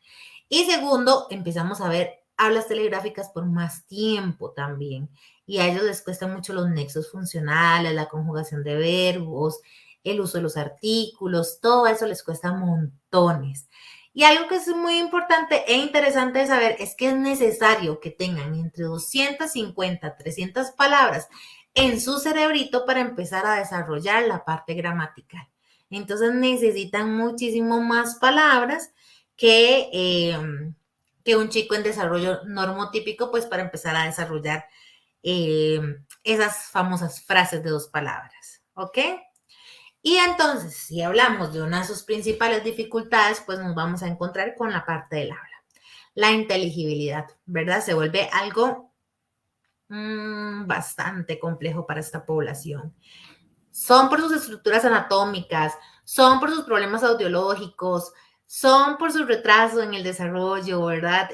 Y segundo, empezamos a ver hablas telegráficas por más tiempo también. Y a ellos les cuesta mucho los nexos funcionales, la conjugación de verbos, el uso de los artículos, todo eso les cuesta montones. Y algo que es muy importante e interesante de saber es que es necesario que tengan entre 250 a 300 palabras en su cerebrito para empezar a desarrollar la parte gramatical. Entonces necesitan muchísimo más palabras que un chico en desarrollo normotípico, pues para empezar a desarrollar esas famosas frases de dos palabras, ¿ok? Y entonces, si hablamos de una de sus principales dificultades, pues nos vamos a encontrar con la parte del habla. La inteligibilidad, ¿verdad? Se vuelve algo bastante complejo para esta población. Son por sus estructuras anatómicas, son por sus problemas audiológicos, son por su retraso en el desarrollo, ¿verdad?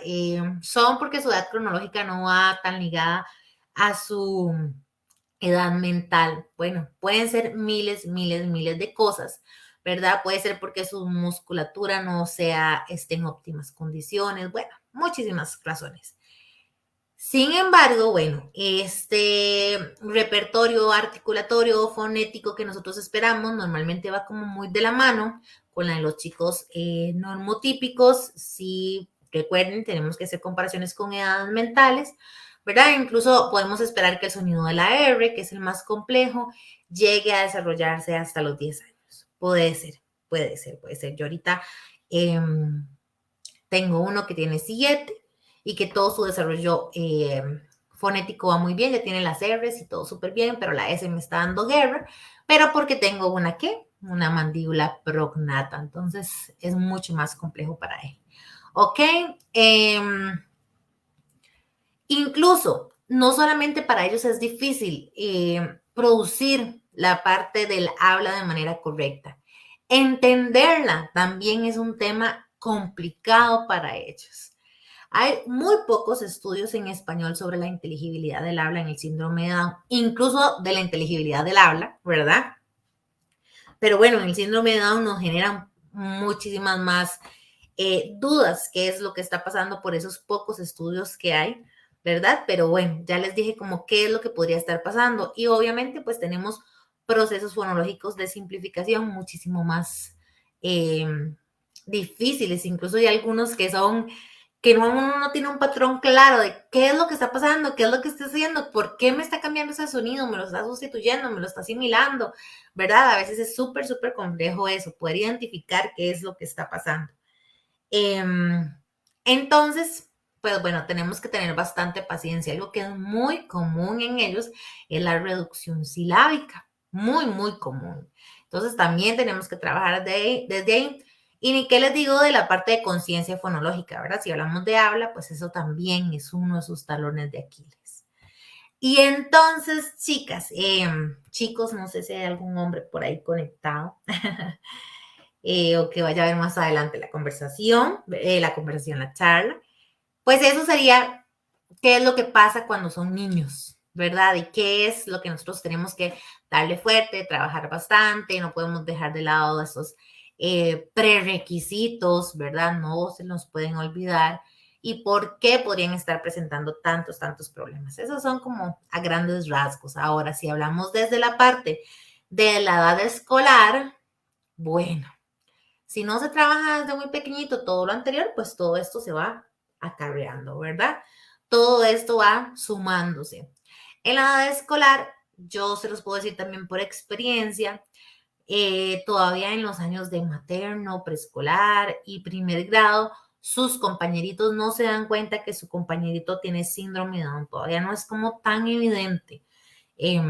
Son porque su edad cronológica no va tan ligada a su edad mental. Bueno, pueden ser miles de cosas, ¿verdad? Puede ser porque su musculatura no esté en óptimas condiciones, bueno, muchísimas razones. Sin embargo, bueno, este repertorio articulatorio o fonético que nosotros esperamos normalmente va como muy de la mano con la de los chicos normotípicos. Si recuerden, tenemos que hacer comparaciones con edades mentales, ¿verdad? Incluso podemos esperar que el sonido de la R, que es el más complejo, llegue a desarrollarse hasta los 10 años. Puede ser. Yo ahorita tengo uno que tiene 7 y que todo su desarrollo fonético va muy bien, ya tiene las R's y todo súper bien, pero la S me está dando guerra, pero porque tengo una, ¿qué? Una mandíbula prognata, entonces es mucho más complejo para él. ¿Ok? Incluso, no solamente para ellos es difícil producir la parte del habla de manera correcta, entenderla también es un tema complicado para ellos. Hay muy pocos estudios en español sobre la inteligibilidad del habla en el síndrome de Down, incluso de la inteligibilidad del habla, ¿verdad? Pero bueno, en el síndrome de Down nos generan muchísimas más dudas qué es lo que está pasando por esos pocos estudios que hay, ¿verdad? Pero bueno, ya les dije como qué es lo que podría estar pasando. Y obviamente pues tenemos procesos fonológicos de simplificación muchísimo más difíciles, incluso hay algunos que son que uno no tiene un patrón claro de qué es lo que está pasando, qué es lo que está haciendo, por qué me está cambiando ese sonido, me lo está sustituyendo, me lo está asimilando, ¿verdad? A veces es súper complejo eso, poder identificar qué es lo que está pasando. Entonces, pues bueno, tenemos que tener bastante paciencia. Algo que es muy común en ellos es la reducción silábica, muy común. Entonces, también tenemos que trabajar desde ahí. Y ni qué les digo de la parte de conciencia fonológica, ¿verdad? Si hablamos de habla, pues eso también es uno de sus talones de Aquiles. Y entonces, chicas, chicos, no sé si hay algún hombre por ahí conectado. O que vaya a ver más adelante la charla, pues eso sería qué es lo que pasa cuando son niños, ¿verdad? Y qué es lo que nosotros tenemos que darle fuerte, trabajar bastante, no podemos dejar de lado esos prerequisitos, ¿verdad? No se nos pueden olvidar y por qué podrían estar presentando tantos problemas. Esos son como a grandes rasgos. Ahora, si hablamos desde la parte de la edad escolar, bueno, si no se trabaja desde muy pequeñito todo lo anterior, pues todo esto se va acarreando, ¿verdad? Todo esto va sumándose. En la edad escolar, yo se los puedo decir también por experiencia, todavía en los años de materno, preescolar y primer grado, sus compañeritos no se dan cuenta que su compañerito tiene síndrome de Down, todavía no es como tan evidente. Eh,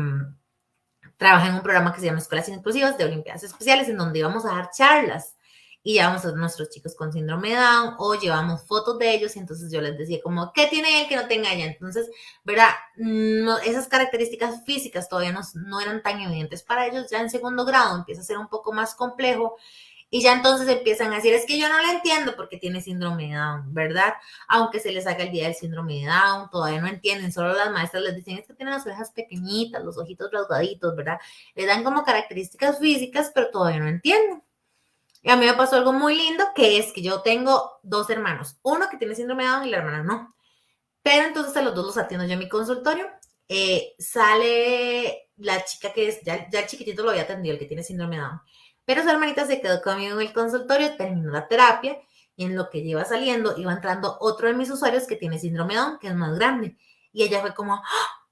Trabaja en un programa que se llama Escuelas Inclusivas de Olimpiadas Especiales, en donde íbamos a dar charlas y llevamos a nuestros chicos con síndrome de Down o llevamos fotos de ellos y entonces yo les decía como, ¿qué tiene él que no tenga ella? Entonces, ¿verdad? No, esas características físicas todavía no eran tan evidentes para ellos, ya en segundo grado empieza a ser un poco más complejo y ya entonces empiezan a decir, es que yo no la entiendo porque tiene síndrome de Down, ¿verdad? Aunque se les haga el día del síndrome de Down, todavía no entienden, solo las maestras les dicen, es que tienen las orejas pequeñitas, los ojitos rasgaditos, ¿verdad? Le dan como características físicas, pero todavía no entienden. Y a mí me pasó algo muy lindo, que es que yo tengo dos hermanos, uno que tiene síndrome de Down y la hermana no. Pero entonces a los dos los atiendo yo en mi consultorio. Sale la chica que es, ya el chiquitito lo había atendido, el que tiene síndrome de Down. Pero su hermanita se quedó conmigo en el consultorio, terminó la terapia y en lo que lleva saliendo iba entrando otro de mis usuarios que tiene síndrome de Down, que es más grande. Y ella fue como, ¡ah!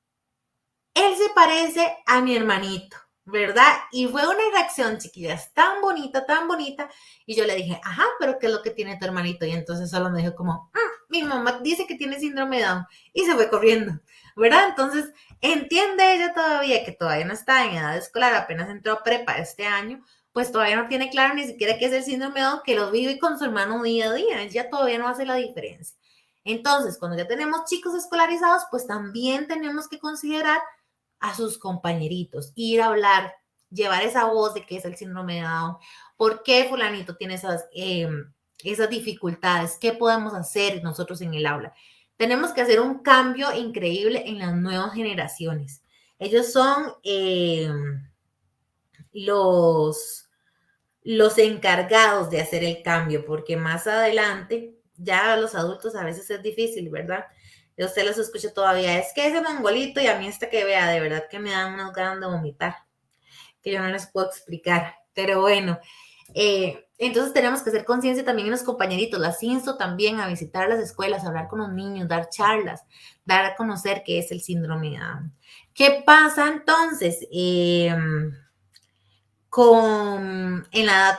Él se parece a mi hermanito, ¿verdad? Y fue una reacción, chiquillas, tan bonita, tan bonita. Y yo le dije, ajá, pero ¿qué es lo que tiene tu hermanito? Y entonces solo me dijo como, mi mamá dice que tiene síndrome de Down. Y se fue corriendo, ¿verdad? Entonces, entiende ella todavía que todavía no está en edad escolar, apenas entró a prepa este año, pues todavía no tiene claro ni siquiera qué es el síndrome de Down, que lo vive con su hermano día a día. Ella todavía no hace la diferencia. Entonces, cuando ya tenemos chicos escolarizados, pues también tenemos que considerar a sus compañeritos, ir a hablar, llevar esa voz de que es el síndrome de Down, por qué fulanito tiene esas dificultades, qué podemos hacer nosotros en el aula. Tenemos que hacer un cambio increíble en las nuevas generaciones. Ellos son los, los encargados de hacer el cambio, porque más adelante, ya los adultos a veces es difícil, ¿verdad? Yo usted los escucha todavía, es que ese mongolito y a mí esta que vea, de verdad que me dan unas ganas de vomitar, que yo no les puedo explicar, pero bueno, entonces tenemos que hacer conciencia también en los compañeritos, las insto también a visitar las escuelas, a hablar con los niños, dar charlas, dar a conocer qué es el síndrome de Down. ¿Qué pasa entonces? En la edad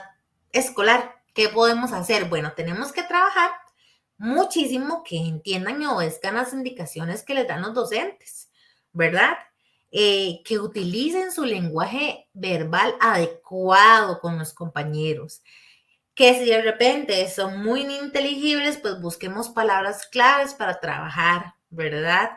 escolar, ¿qué podemos hacer? Bueno, tenemos que trabajar muchísimo que entiendan y obedezcan las indicaciones que les dan los docentes, ¿verdad? Que utilicen su lenguaje verbal adecuado con los compañeros. Que si de repente son muy ininteligibles, pues busquemos palabras claves para trabajar, ¿verdad?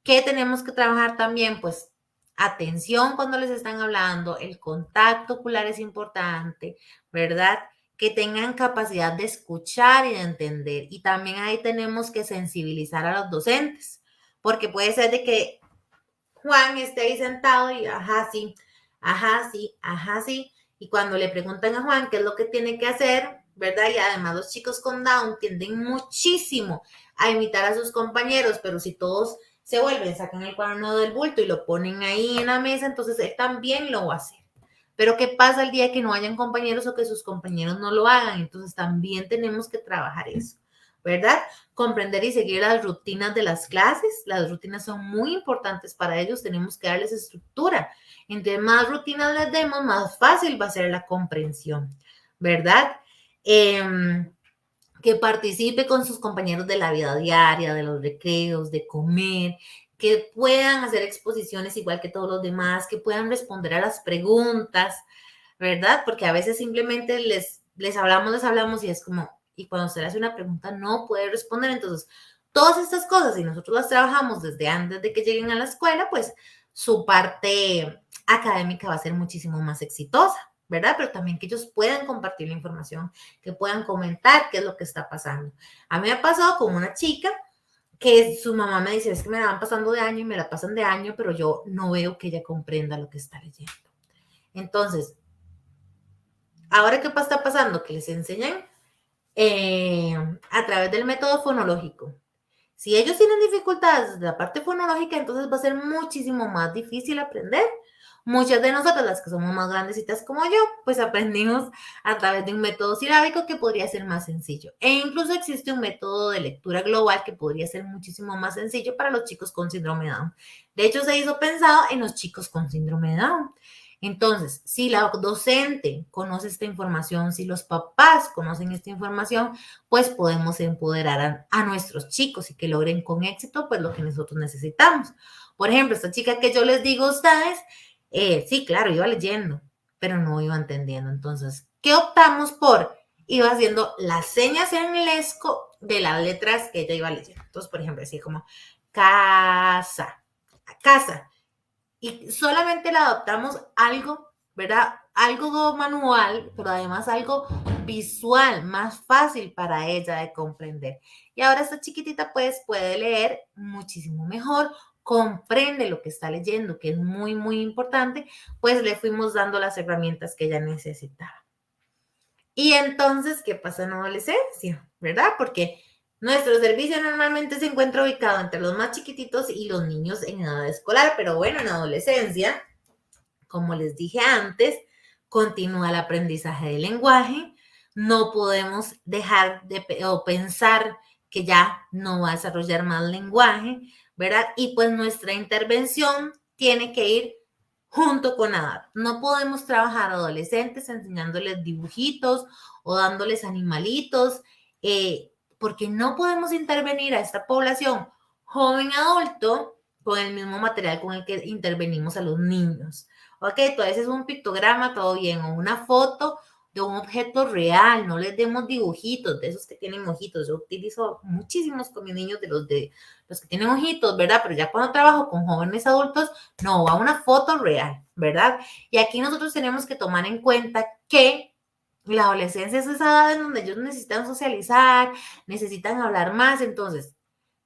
¿Qué tenemos que trabajar también? Pues atención cuando les están hablando, el contacto ocular es importante, ¿verdad? Que tengan capacidad de escuchar y de entender. Y también ahí tenemos que sensibilizar a los docentes, porque puede ser de que Juan esté ahí sentado y ajá, sí, ajá, sí, ajá, sí. Y cuando le preguntan a Juan qué es lo que tiene que hacer, ¿verdad? Y además los chicos con Down tienden muchísimo a imitar a sus compañeros, pero si todos se vuelven, sacan el cuaderno del bulto y lo ponen ahí en la mesa, entonces él también lo va a hacer. Pero ¿qué pasa el día que no hayan compañeros o que sus compañeros no lo hagan? Entonces también tenemos que trabajar eso, ¿verdad? Comprender y seguir las rutinas de las clases. Las rutinas son muy importantes para ellos, tenemos que darles estructura. Entre más rutinas les demos, más fácil va a ser la comprensión, ¿verdad? Que participe con sus compañeros de la vida diaria, de los recreos, de comer, que puedan hacer exposiciones igual que todos los demás, que puedan responder a las preguntas, ¿verdad? Porque a veces simplemente les hablamos y es como, y cuando se le hace una pregunta no puede responder. Entonces, todas estas cosas, si nosotros las trabajamos desde antes de que lleguen a la escuela, pues su parte académica va a ser muchísimo más exitosa, ¿verdad? Pero también que ellos puedan compartir la información, que puedan comentar qué es lo que está pasando. A mí me ha pasado con una chica que su mamá me dice, es que me la van pasando de año y me la pasan de año, pero yo no veo que ella comprenda lo que está leyendo. Entonces, ahora qué está pasando, que les enseñan a través del método fonológico. Si ellos tienen dificultades de la parte fonológica, entonces va a ser muchísimo más difícil aprender. Muchas de nosotras, las que somos más grandecitas como yo, pues aprendimos a través de un método silábico que podría ser más sencillo. E incluso existe un método de lectura global que podría ser muchísimo más sencillo para los chicos con síndrome de Down. De hecho, se hizo pensado en los chicos con síndrome de Down. Entonces, si la docente conoce esta información, si los papás conocen esta información, pues podemos empoderar a nuestros chicos y que logren con éxito pues lo que nosotros necesitamos. Por ejemplo, esta chica que yo les digo a ustedes, sí, claro, iba leyendo, pero no iba entendiendo. Entonces, ¿qué optamos por? Iba haciendo las señas en el esco de las letras que ella iba leyendo. Entonces, por ejemplo, así como casa, casa. Y solamente le adoptamos algo, ¿verdad? Algo manual, pero además algo visual, más fácil para ella de comprender. Y ahora esta chiquitita pues puede leer muchísimo mejor, comprende lo que está leyendo, que es muy, muy importante, pues le fuimos dando las herramientas que ella necesitaba. Y entonces, ¿qué pasa en la adolescencia? ¿Verdad? Porque nuestro servicio normalmente se encuentra ubicado entre los más chiquititos y los niños en edad escolar, pero bueno, en adolescencia, como les dije antes, continúa el aprendizaje del lenguaje. No podemos dejar de o pensar que ya no va a desarrollar más lenguaje, ¿verdad? Y pues nuestra intervención tiene que ir junto con nadar. No podemos trabajar a adolescentes enseñándoles dibujitos o dándoles animalitos, porque no podemos intervenir a esta población joven adulto con el mismo material con el que intervenimos a los niños. Ok, entonces es un pictograma, todo bien, o una foto de un objeto real, no les demos dibujitos, de esos que tienen ojitos. Yo utilizo muchísimos con mis niños de los que tienen ojitos, ¿verdad? Pero ya cuando trabajo con jóvenes adultos, no, va una foto real, ¿verdad? Y aquí nosotros tenemos que tomar en cuenta que la adolescencia es esa edad en donde ellos necesitan socializar, necesitan hablar más. Entonces,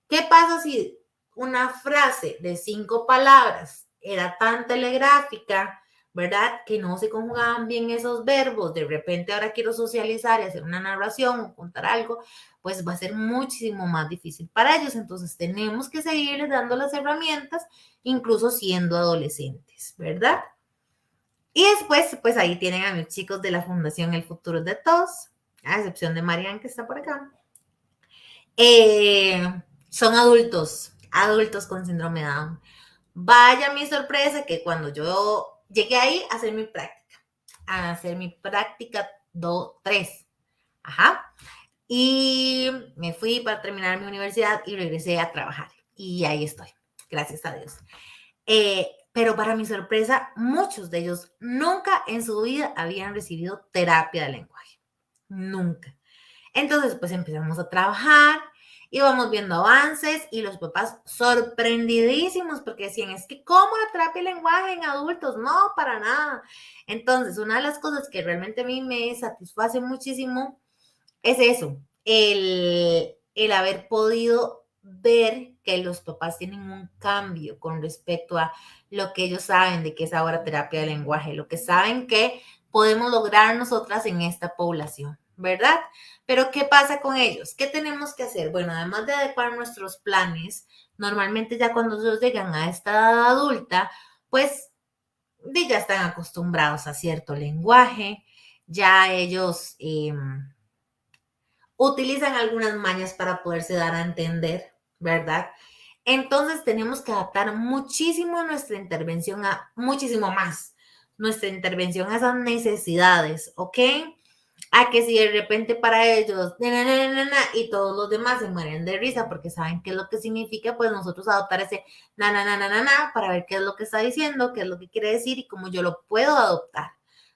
¿qué pasa si una frase de 5 palabras era tan telegráfica, ¿verdad? Que no se conjugaban bien esos verbos. De repente ahora quiero socializar y hacer una narración o contar algo, pues va a ser muchísimo más difícil para ellos. Entonces tenemos que seguirles dando las herramientas, incluso siendo adolescentes, ¿verdad? Y después, pues ahí tienen a mis chicos de la Fundación El Futuro de Todos, a excepción de Marian que está por acá. Son adultos, adultos con síndrome de Down. Vaya mi sorpresa que cuando yo llegué ahí a hacer mi práctica 3, ajá, y me fui para terminar mi universidad y regresé a trabajar. Y ahí estoy, gracias a Dios. Pero para mi sorpresa, muchos de ellos nunca en su vida habían recibido terapia de lenguaje. Nunca. Entonces, pues empezamos a trabajar, íbamos viendo avances y los papás sorprendidísimos porque decían, es que ¿cómo la terapia de lenguaje en adultos? No, para nada. Entonces, una de las cosas que realmente a mí me satisface muchísimo es eso, el haber podido ver que los papás tienen un cambio con respecto a lo que ellos saben de que es ahora terapia de lenguaje, lo que saben que podemos lograr nosotras en esta población, ¿verdad? Pero ¿qué pasa con ellos? ¿Qué tenemos que hacer? Bueno, además de adecuar nuestros planes, normalmente ya cuando ellos llegan a esta edad adulta, pues ya están acostumbrados a cierto lenguaje, ya ellos utilizan algunas mañas para poderse dar a entender, ¿verdad? Entonces tenemos que adaptar muchísimo nuestra intervención a muchísimo más, nuestra intervención a esas necesidades, ¿ok? A que si de repente para ellos, y todos los demás se mueren de risa porque saben qué es lo que significa, pues nosotros adoptar ese para ver qué es lo que está diciendo, qué es lo que quiere decir y cómo yo lo puedo adoptar,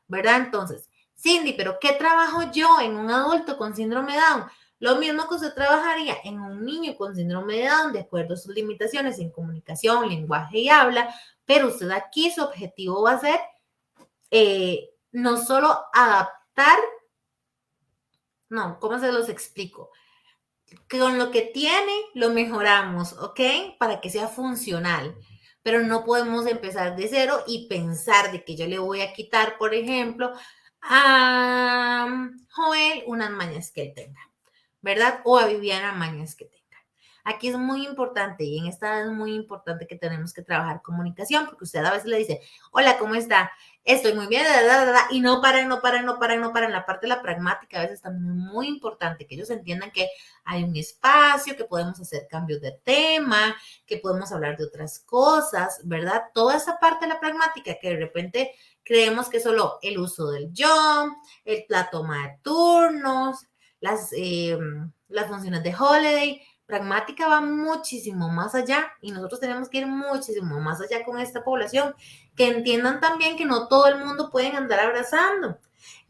¿verdad? Entonces, Cindy, pero ¿qué trabajo yo en un adulto con síndrome de Down? Lo mismo que usted trabajaría en un niño con síndrome de Down, de acuerdo a sus limitaciones en comunicación, lenguaje y habla, pero usted aquí su objetivo va a ser no solo adaptar, no, ¿cómo se los explico? con lo que tiene lo mejoramos, ¿ok? Para que sea funcional. Pero no podemos empezar de cero y pensar de que yo le voy a quitar, por ejemplo, a Joel unas mañas que él tenga, ¿verdad? O a Viviana mañas que tenga. Aquí es muy importante y en esta es muy importante que tenemos que trabajar comunicación, porque usted a veces le dice, hola, ¿cómo está? Estoy muy bien, y no paran, no paran, no paran, no paran. La parte de la pragmática a veces también es muy importante, que ellos entiendan que hay un espacio, que podemos hacer cambios de tema, que podemos hablar de otras cosas, ¿verdad? Toda esa parte de la pragmática que de repente creemos que solo el uso del yo, la toma de turnos, las funciones de holiday, pragmática va muchísimo más allá y nosotros tenemos que ir muchísimo más allá con esta población, que entiendan también que no todo el mundo pueden andar abrazando,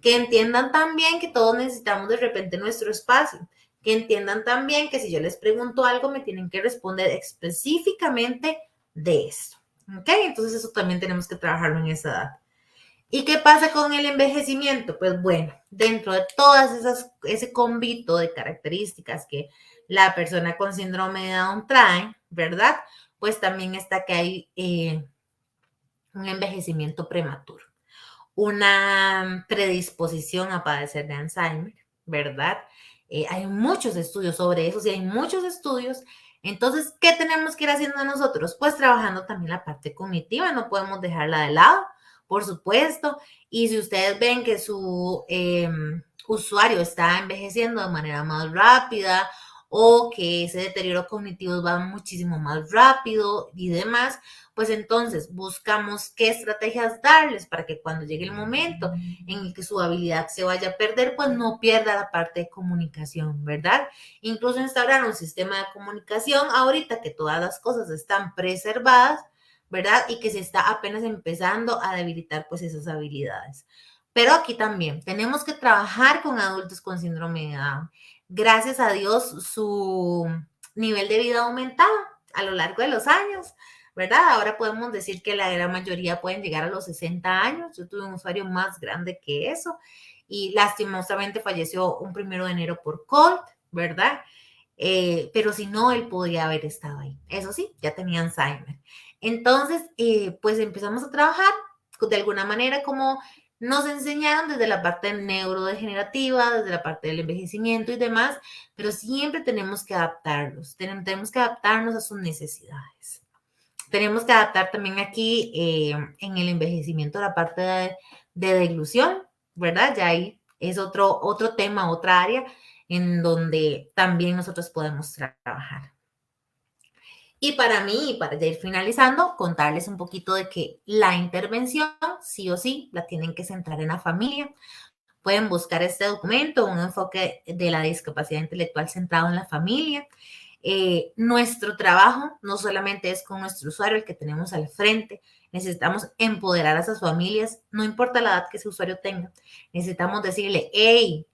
que entiendan también que todos necesitamos de repente nuestro espacio, que entiendan también que si yo les pregunto algo me tienen que responder específicamente de esto, ¿ok? Entonces eso también tenemos que trabajarlo en esa edad. ¿Y qué pasa con el envejecimiento? Pues bueno, dentro de todas ese convito de características que la persona con síndrome de Down trae, ¿verdad? Pues también está que hay un envejecimiento prematuro, una predisposición a padecer de Alzheimer, ¿verdad? Hay muchos estudios sobre eso, sí hay muchos estudios. Entonces, ¿qué tenemos que ir haciendo nosotros? Pues trabajando también la parte cognitiva, no podemos dejarla de lado, por supuesto. Y si ustedes ven que su usuario está envejeciendo de manera más rápida o que ese deterioro cognitivo va muchísimo más rápido y demás, pues entonces buscamos qué estrategias darles para que cuando llegue el momento en el que su habilidad se vaya a perder, pues no pierda la parte de comunicación, ¿verdad? Incluso instaurar un sistema de comunicación ahorita que todas las cosas están preservadas, ¿verdad? Y que se está apenas empezando a debilitar pues esas habilidades. Pero aquí también tenemos que trabajar con adultos con síndrome de Down. Gracias a Dios, su nivel de vida ha aumentado a lo largo de los años, ¿verdad? Ahora podemos decir que la gran mayoría pueden llegar a los 60 años. Yo tuve un usuario más grande que eso y lastimosamente falleció un 1 de enero por COVID, ¿verdad? Pero si no, él podría haber estado ahí. Eso sí, ya tenía Alzheimer. Entonces, pues empezamos a trabajar de alguna manera como nos enseñaron desde la parte neurodegenerativa, desde la parte del envejecimiento y demás, pero siempre tenemos que adaptarlos, tenemos que adaptarnos a sus necesidades. Tenemos que adaptar también aquí en el envejecimiento la parte de deglución, ¿verdad? Ya ahí es otro tema, otra área en donde también nosotros podemos trabajar. Y para mí, para ya ir finalizando, contarles un poquito de que la intervención, sí o sí, la tienen que centrar en la familia. Pueden buscar este documento, un enfoque de la discapacidad intelectual centrado en la familia. Nuestro trabajo no solamente es con nuestro usuario, el que tenemos al frente, necesitamos empoderar a esas familias, no importa la edad que ese usuario tenga, necesitamos decirle, hey,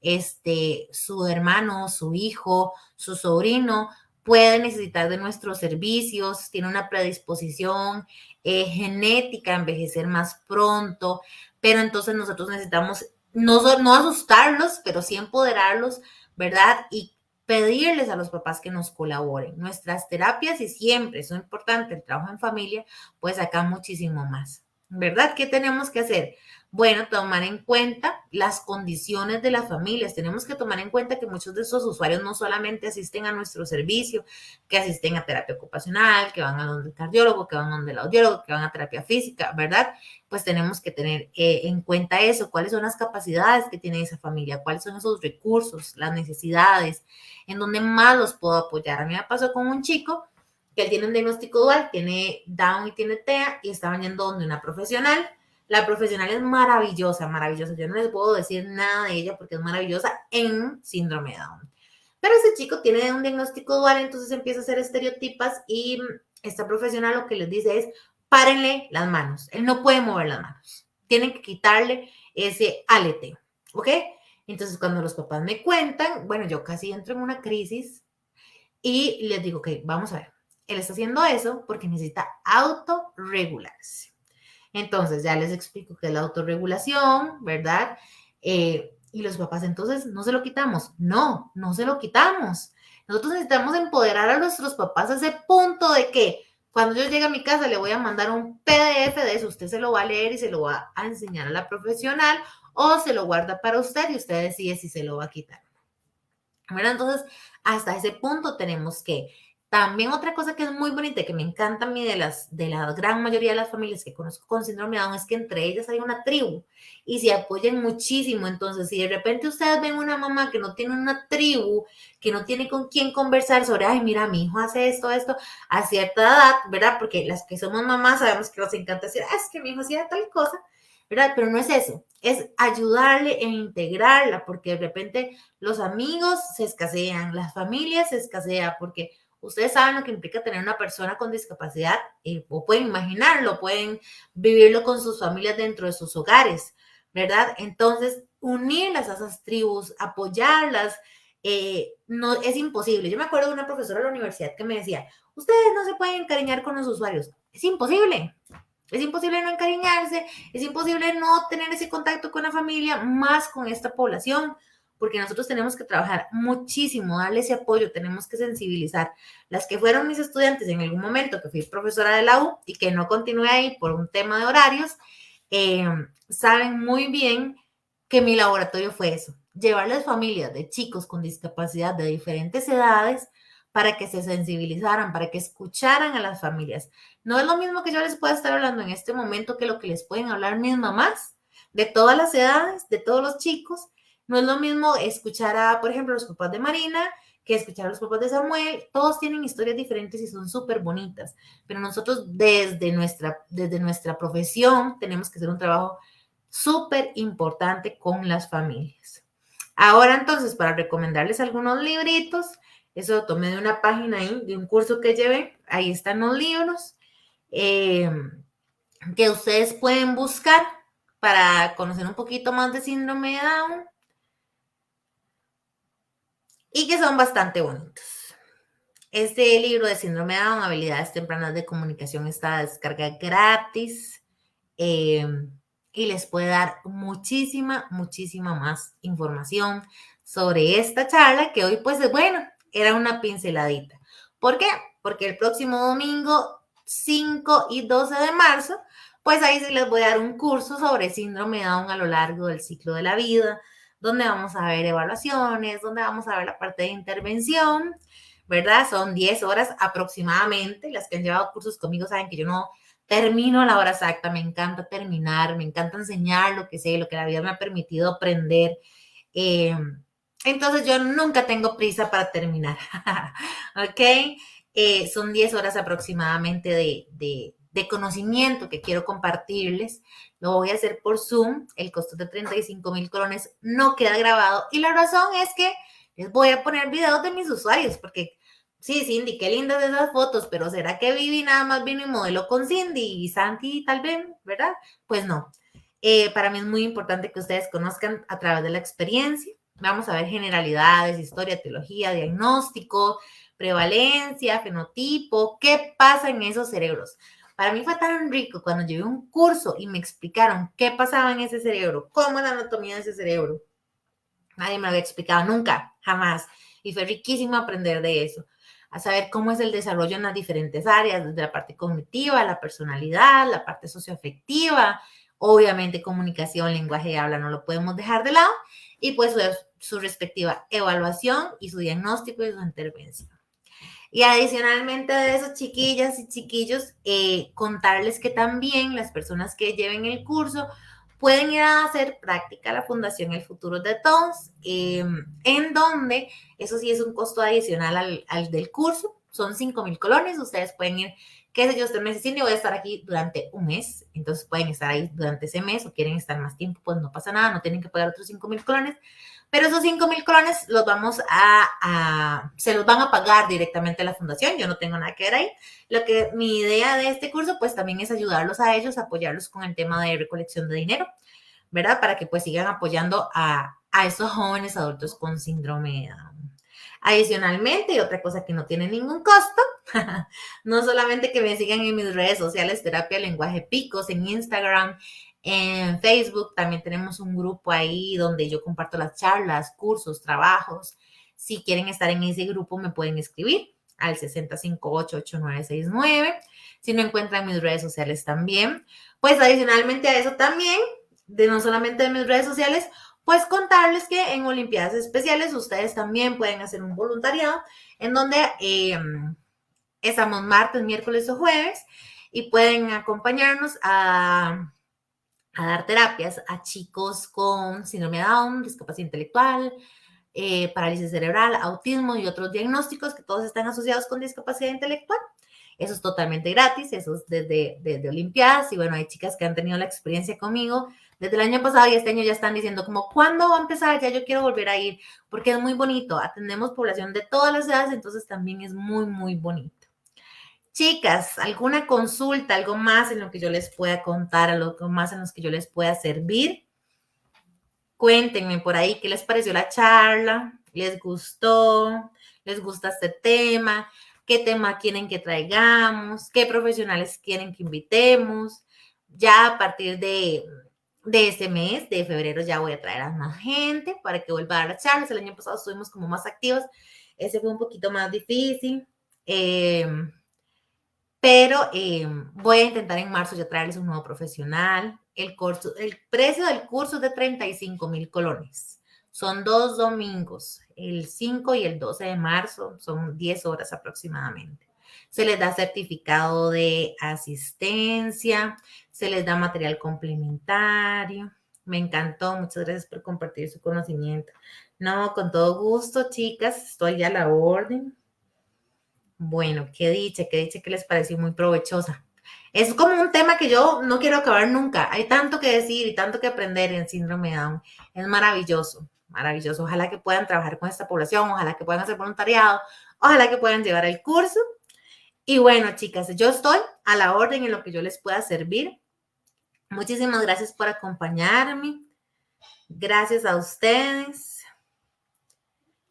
su hermano, su hijo, su sobrino puede necesitar de nuestros servicios, tiene una predisposición genética a envejecer más pronto, pero entonces nosotros necesitamos no asustarlos, pero sí empoderarlos, ¿verdad? Y pedirles a los papás que nos colaboren. Nuestras terapias y siempre son importantes, el trabajo en familia, pues acá muchísimo más. ¿Verdad? ¿Qué tenemos que hacer? Bueno, tomar en cuenta las condiciones de las familias. Tenemos que tomar en cuenta que muchos de esos usuarios no solamente asisten a nuestro servicio, que asisten a terapia ocupacional, que van a donde el cardiólogo, que van a donde el audiólogo, que van a terapia física, ¿verdad? Pues tenemos que tener en cuenta eso, cuáles son las capacidades que tiene esa familia, cuáles son esos recursos, las necesidades, en donde más los puedo apoyar. A mí me pasó con un chico que él tiene un diagnóstico dual, tiene Down y tiene TEA, y estaban yendo donde una profesional. La profesional es maravillosa, maravillosa. Yo no les puedo decir nada de ella porque es maravillosa en síndrome de Down. Pero ese chico tiene un diagnóstico dual, entonces empieza a hacer estereotipas y esta profesional lo que les dice es, párenle las manos. Él no puede mover las manos. Tienen que quitarle ese aleteo, ¿ok? Entonces, cuando los papás me cuentan, bueno, yo casi entro en una crisis y les digo, ok, vamos a ver. Él está haciendo eso porque necesita autorregularse. Entonces, ya les explico qué es la autorregulación, ¿verdad? Y los papás, entonces, no se lo quitamos. No, no se lo quitamos. Nosotros necesitamos empoderar a nuestros papás a ese punto de que cuando yo llegue a mi casa le voy a mandar un PDF de eso, usted se lo va a leer y se lo va a enseñar a la profesional o se lo guarda para usted y usted decide si se lo va a quitar. Bueno, entonces, hasta ese punto tenemos que. También otra cosa que es muy bonita, que me encanta a mí de la gran mayoría de las familias que conozco con síndrome de Down, es que entre ellas hay una tribu y se apoyan muchísimo. Entonces, si de repente ustedes ven una mamá que no tiene una tribu, que no tiene con quién conversar sobre, ay, mira, mi hijo hace esto, a cierta edad, ¿verdad? Porque las que somos mamás sabemos que nos encanta decir, es que mi hijo hacía tal cosa, ¿verdad? Pero no es eso, es ayudarle e integrarla, porque de repente los amigos se escasean, las familias se escasean, porque ustedes saben lo que implica tener una persona con discapacidad, o pueden imaginarlo, pueden vivirlo con sus familias dentro de sus hogares, ¿verdad? Entonces, unirlas a esas tribus, apoyarlas, no es imposible. Yo me acuerdo de una profesora de la universidad que me decía, ustedes no se pueden encariñar con los usuarios. Es imposible. Es imposible no encariñarse, es imposible no tener ese contacto con la familia, más con esta población, porque nosotros tenemos que trabajar muchísimo, darle ese apoyo, tenemos que sensibilizar. Las que fueron mis estudiantes en algún momento, que fui profesora de la U y que no continué ahí por un tema de horarios, saben muy bien que mi laboratorio fue eso, llevarles familias de chicos con discapacidad de diferentes edades para que se sensibilizaran, para que escucharan a las familias. No es lo mismo que yo les pueda estar hablando en este momento que lo que les pueden hablar mis mamás, de todas las edades, de todos los chicos. No es lo mismo escuchar a, por ejemplo, los papás de Marina, que escuchar a los papás de Samuel. Todos tienen historias diferentes y son súper bonitas, pero nosotros desde nuestra profesión tenemos que hacer un trabajo súper importante con las familias. Ahora entonces, para recomendarles algunos libritos, eso lo tomé de una página ahí, de un curso que llevé, ahí están los libros que ustedes pueden buscar para conocer un poquito más de síndrome de Down y que son bastante bonitos. Este libro de síndrome de Down, habilidades tempranas de comunicación, está a descarga gratis y les puede dar muchísima más información sobre esta charla que hoy pues bueno, era una pinceladita. ¿Por qué? Porque el próximo domingo 5 y 12 de marzo, pues ahí sí les voy a dar un curso sobre síndrome de Down a lo largo del ciclo de la vida, donde vamos a ver evaluaciones, donde vamos a ver la parte de intervención, ¿verdad? Son 10 horas aproximadamente. Las que han llevado cursos conmigo saben que yo no termino a la hora exacta, me encanta terminar, me encanta enseñar lo que sé, lo que la vida me ha permitido aprender. Entonces yo nunca tengo prisa para terminar, ¿ok? Son 10 horas aproximadamente de conocimiento que quiero compartirles. Lo voy a hacer por Zoom, el costo de 35,000 colones no queda grabado y la razón es que les voy a poner videos de mis usuarios porque sí, Cindy, qué lindas esas fotos, pero ¿será que Vivi nada más vino y modeló con Cindy y Santi tal vez, verdad? Pues no. Para mí es muy importante que ustedes conozcan a través de la experiencia. Vamos a ver generalidades, historia, teología, diagnóstico, prevalencia, fenotipo, qué pasa en esos cerebros. Para mí fue tan rico cuando llevé un curso y me explicaron qué pasaba en ese cerebro, cómo es la anatomía de ese cerebro. Nadie me lo había explicado nunca, jamás. Y fue riquísimo aprender de eso, a saber cómo es el desarrollo en las diferentes áreas, desde la parte cognitiva, la personalidad, la parte socioafectiva, obviamente comunicación, lenguaje de habla, no lo podemos dejar de lado, y pues su respectiva evaluación y su diagnóstico y su intervención. Y adicionalmente de eso, chiquillas y chiquillos, contarles que también las personas que lleven el curso pueden ir a hacer práctica a la Fundación El Futuro de Todos, en donde, eso sí es un costo adicional al del curso, son 5,000 colones, ustedes pueden ir, qué sé yo, usted me dice, Cindy, voy a estar aquí durante un mes, entonces pueden estar ahí durante ese mes o quieren estar más tiempo, pues no pasa nada, no tienen que pagar otros 5,000 colones, pero esos 5,000 colones los vamos se los van a pagar directamente a la fundación. Yo no tengo nada que ver ahí. Mi idea de este curso, pues también es ayudarlos a ellos, apoyarlos con el tema de recolección de dinero, ¿verdad? Para que pues sigan apoyando a esos jóvenes adultos con síndrome de Down. Adicionalmente, y otra cosa que no tiene ningún costo, no solamente que me sigan en mis redes sociales, Terapia Lenguaje Picos, en Instagram, en Facebook, también tenemos un grupo ahí donde yo comparto las charlas, cursos, trabajos. Si quieren estar en ese grupo, me pueden escribir al 6058-8969. Si no encuentran mis redes sociales también. Pues adicionalmente a eso también, no solamente de mis redes sociales, pues contarles que en Olimpiadas Especiales ustedes también pueden hacer un voluntariado en donde estamos martes, miércoles o jueves y pueden acompañarnos a dar terapias a chicos con síndrome de Down, discapacidad intelectual, parálisis cerebral, autismo y otros diagnósticos que todos están asociados con discapacidad intelectual. Eso es totalmente gratis, eso es desde Olimpiadas. Y bueno, hay chicas que han tenido la experiencia conmigo desde el año pasado y este año ya están diciendo como, ¿cuándo va a empezar? Ya yo quiero volver a ir, porque es muy bonito. Atendemos población de todas las edades, entonces también es muy, muy bonito. Chicas, ¿alguna consulta, algo más en lo que yo les pueda contar, algo más en lo que yo les pueda servir? Cuéntenme por ahí qué les pareció la charla, les gustó, les gusta este tema, qué tema quieren que traigamos, qué profesionales quieren que invitemos. Ya a partir de este mes, de febrero, ya voy a traer a más gente para que vuelva a dar las charlas. El año pasado estuvimos como más activos, ese fue un poquito más difícil. Pero voy a intentar en marzo ya traerles un nuevo profesional. El precio del curso es de 35,000 colones. Son 2 domingos, el 5 y el 12 de marzo, son 10 horas aproximadamente. Se les da certificado de asistencia, se les da material complementario. Me encantó, muchas gracias por compartir su conocimiento. No, con todo gusto, chicas, estoy a la orden. Bueno, qué dicha que les pareció muy provechosa. Es como un tema que yo no quiero acabar nunca. Hay tanto que decir y tanto que aprender en síndrome de Down. Es maravilloso, maravilloso. Ojalá que puedan trabajar con esta población, ojalá que puedan hacer voluntariado, ojalá que puedan llevar el curso. Y bueno, chicas, yo estoy a la orden en lo que yo les pueda servir. Muchísimas gracias por acompañarme. Gracias a ustedes.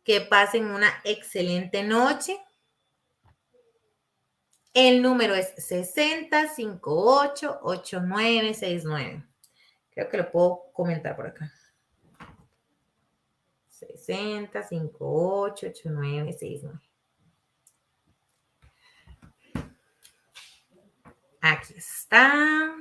Que pasen una excelente noche. El número es 6058-8969. Creo que lo puedo comentar por acá. 6058-8969. Aquí está.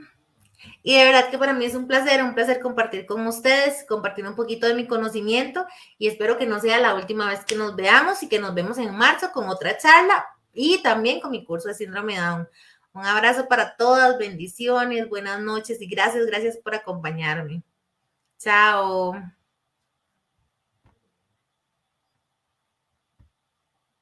Y de verdad que para mí es un placer compartir con ustedes, compartir un poquito de mi conocimiento y espero que no sea la última vez que nos veamos y que nos vemos en marzo con otra charla y también con mi curso de síndrome de Down. Un abrazo para todas, bendiciones, buenas noches y gracias por acompañarme. Chao.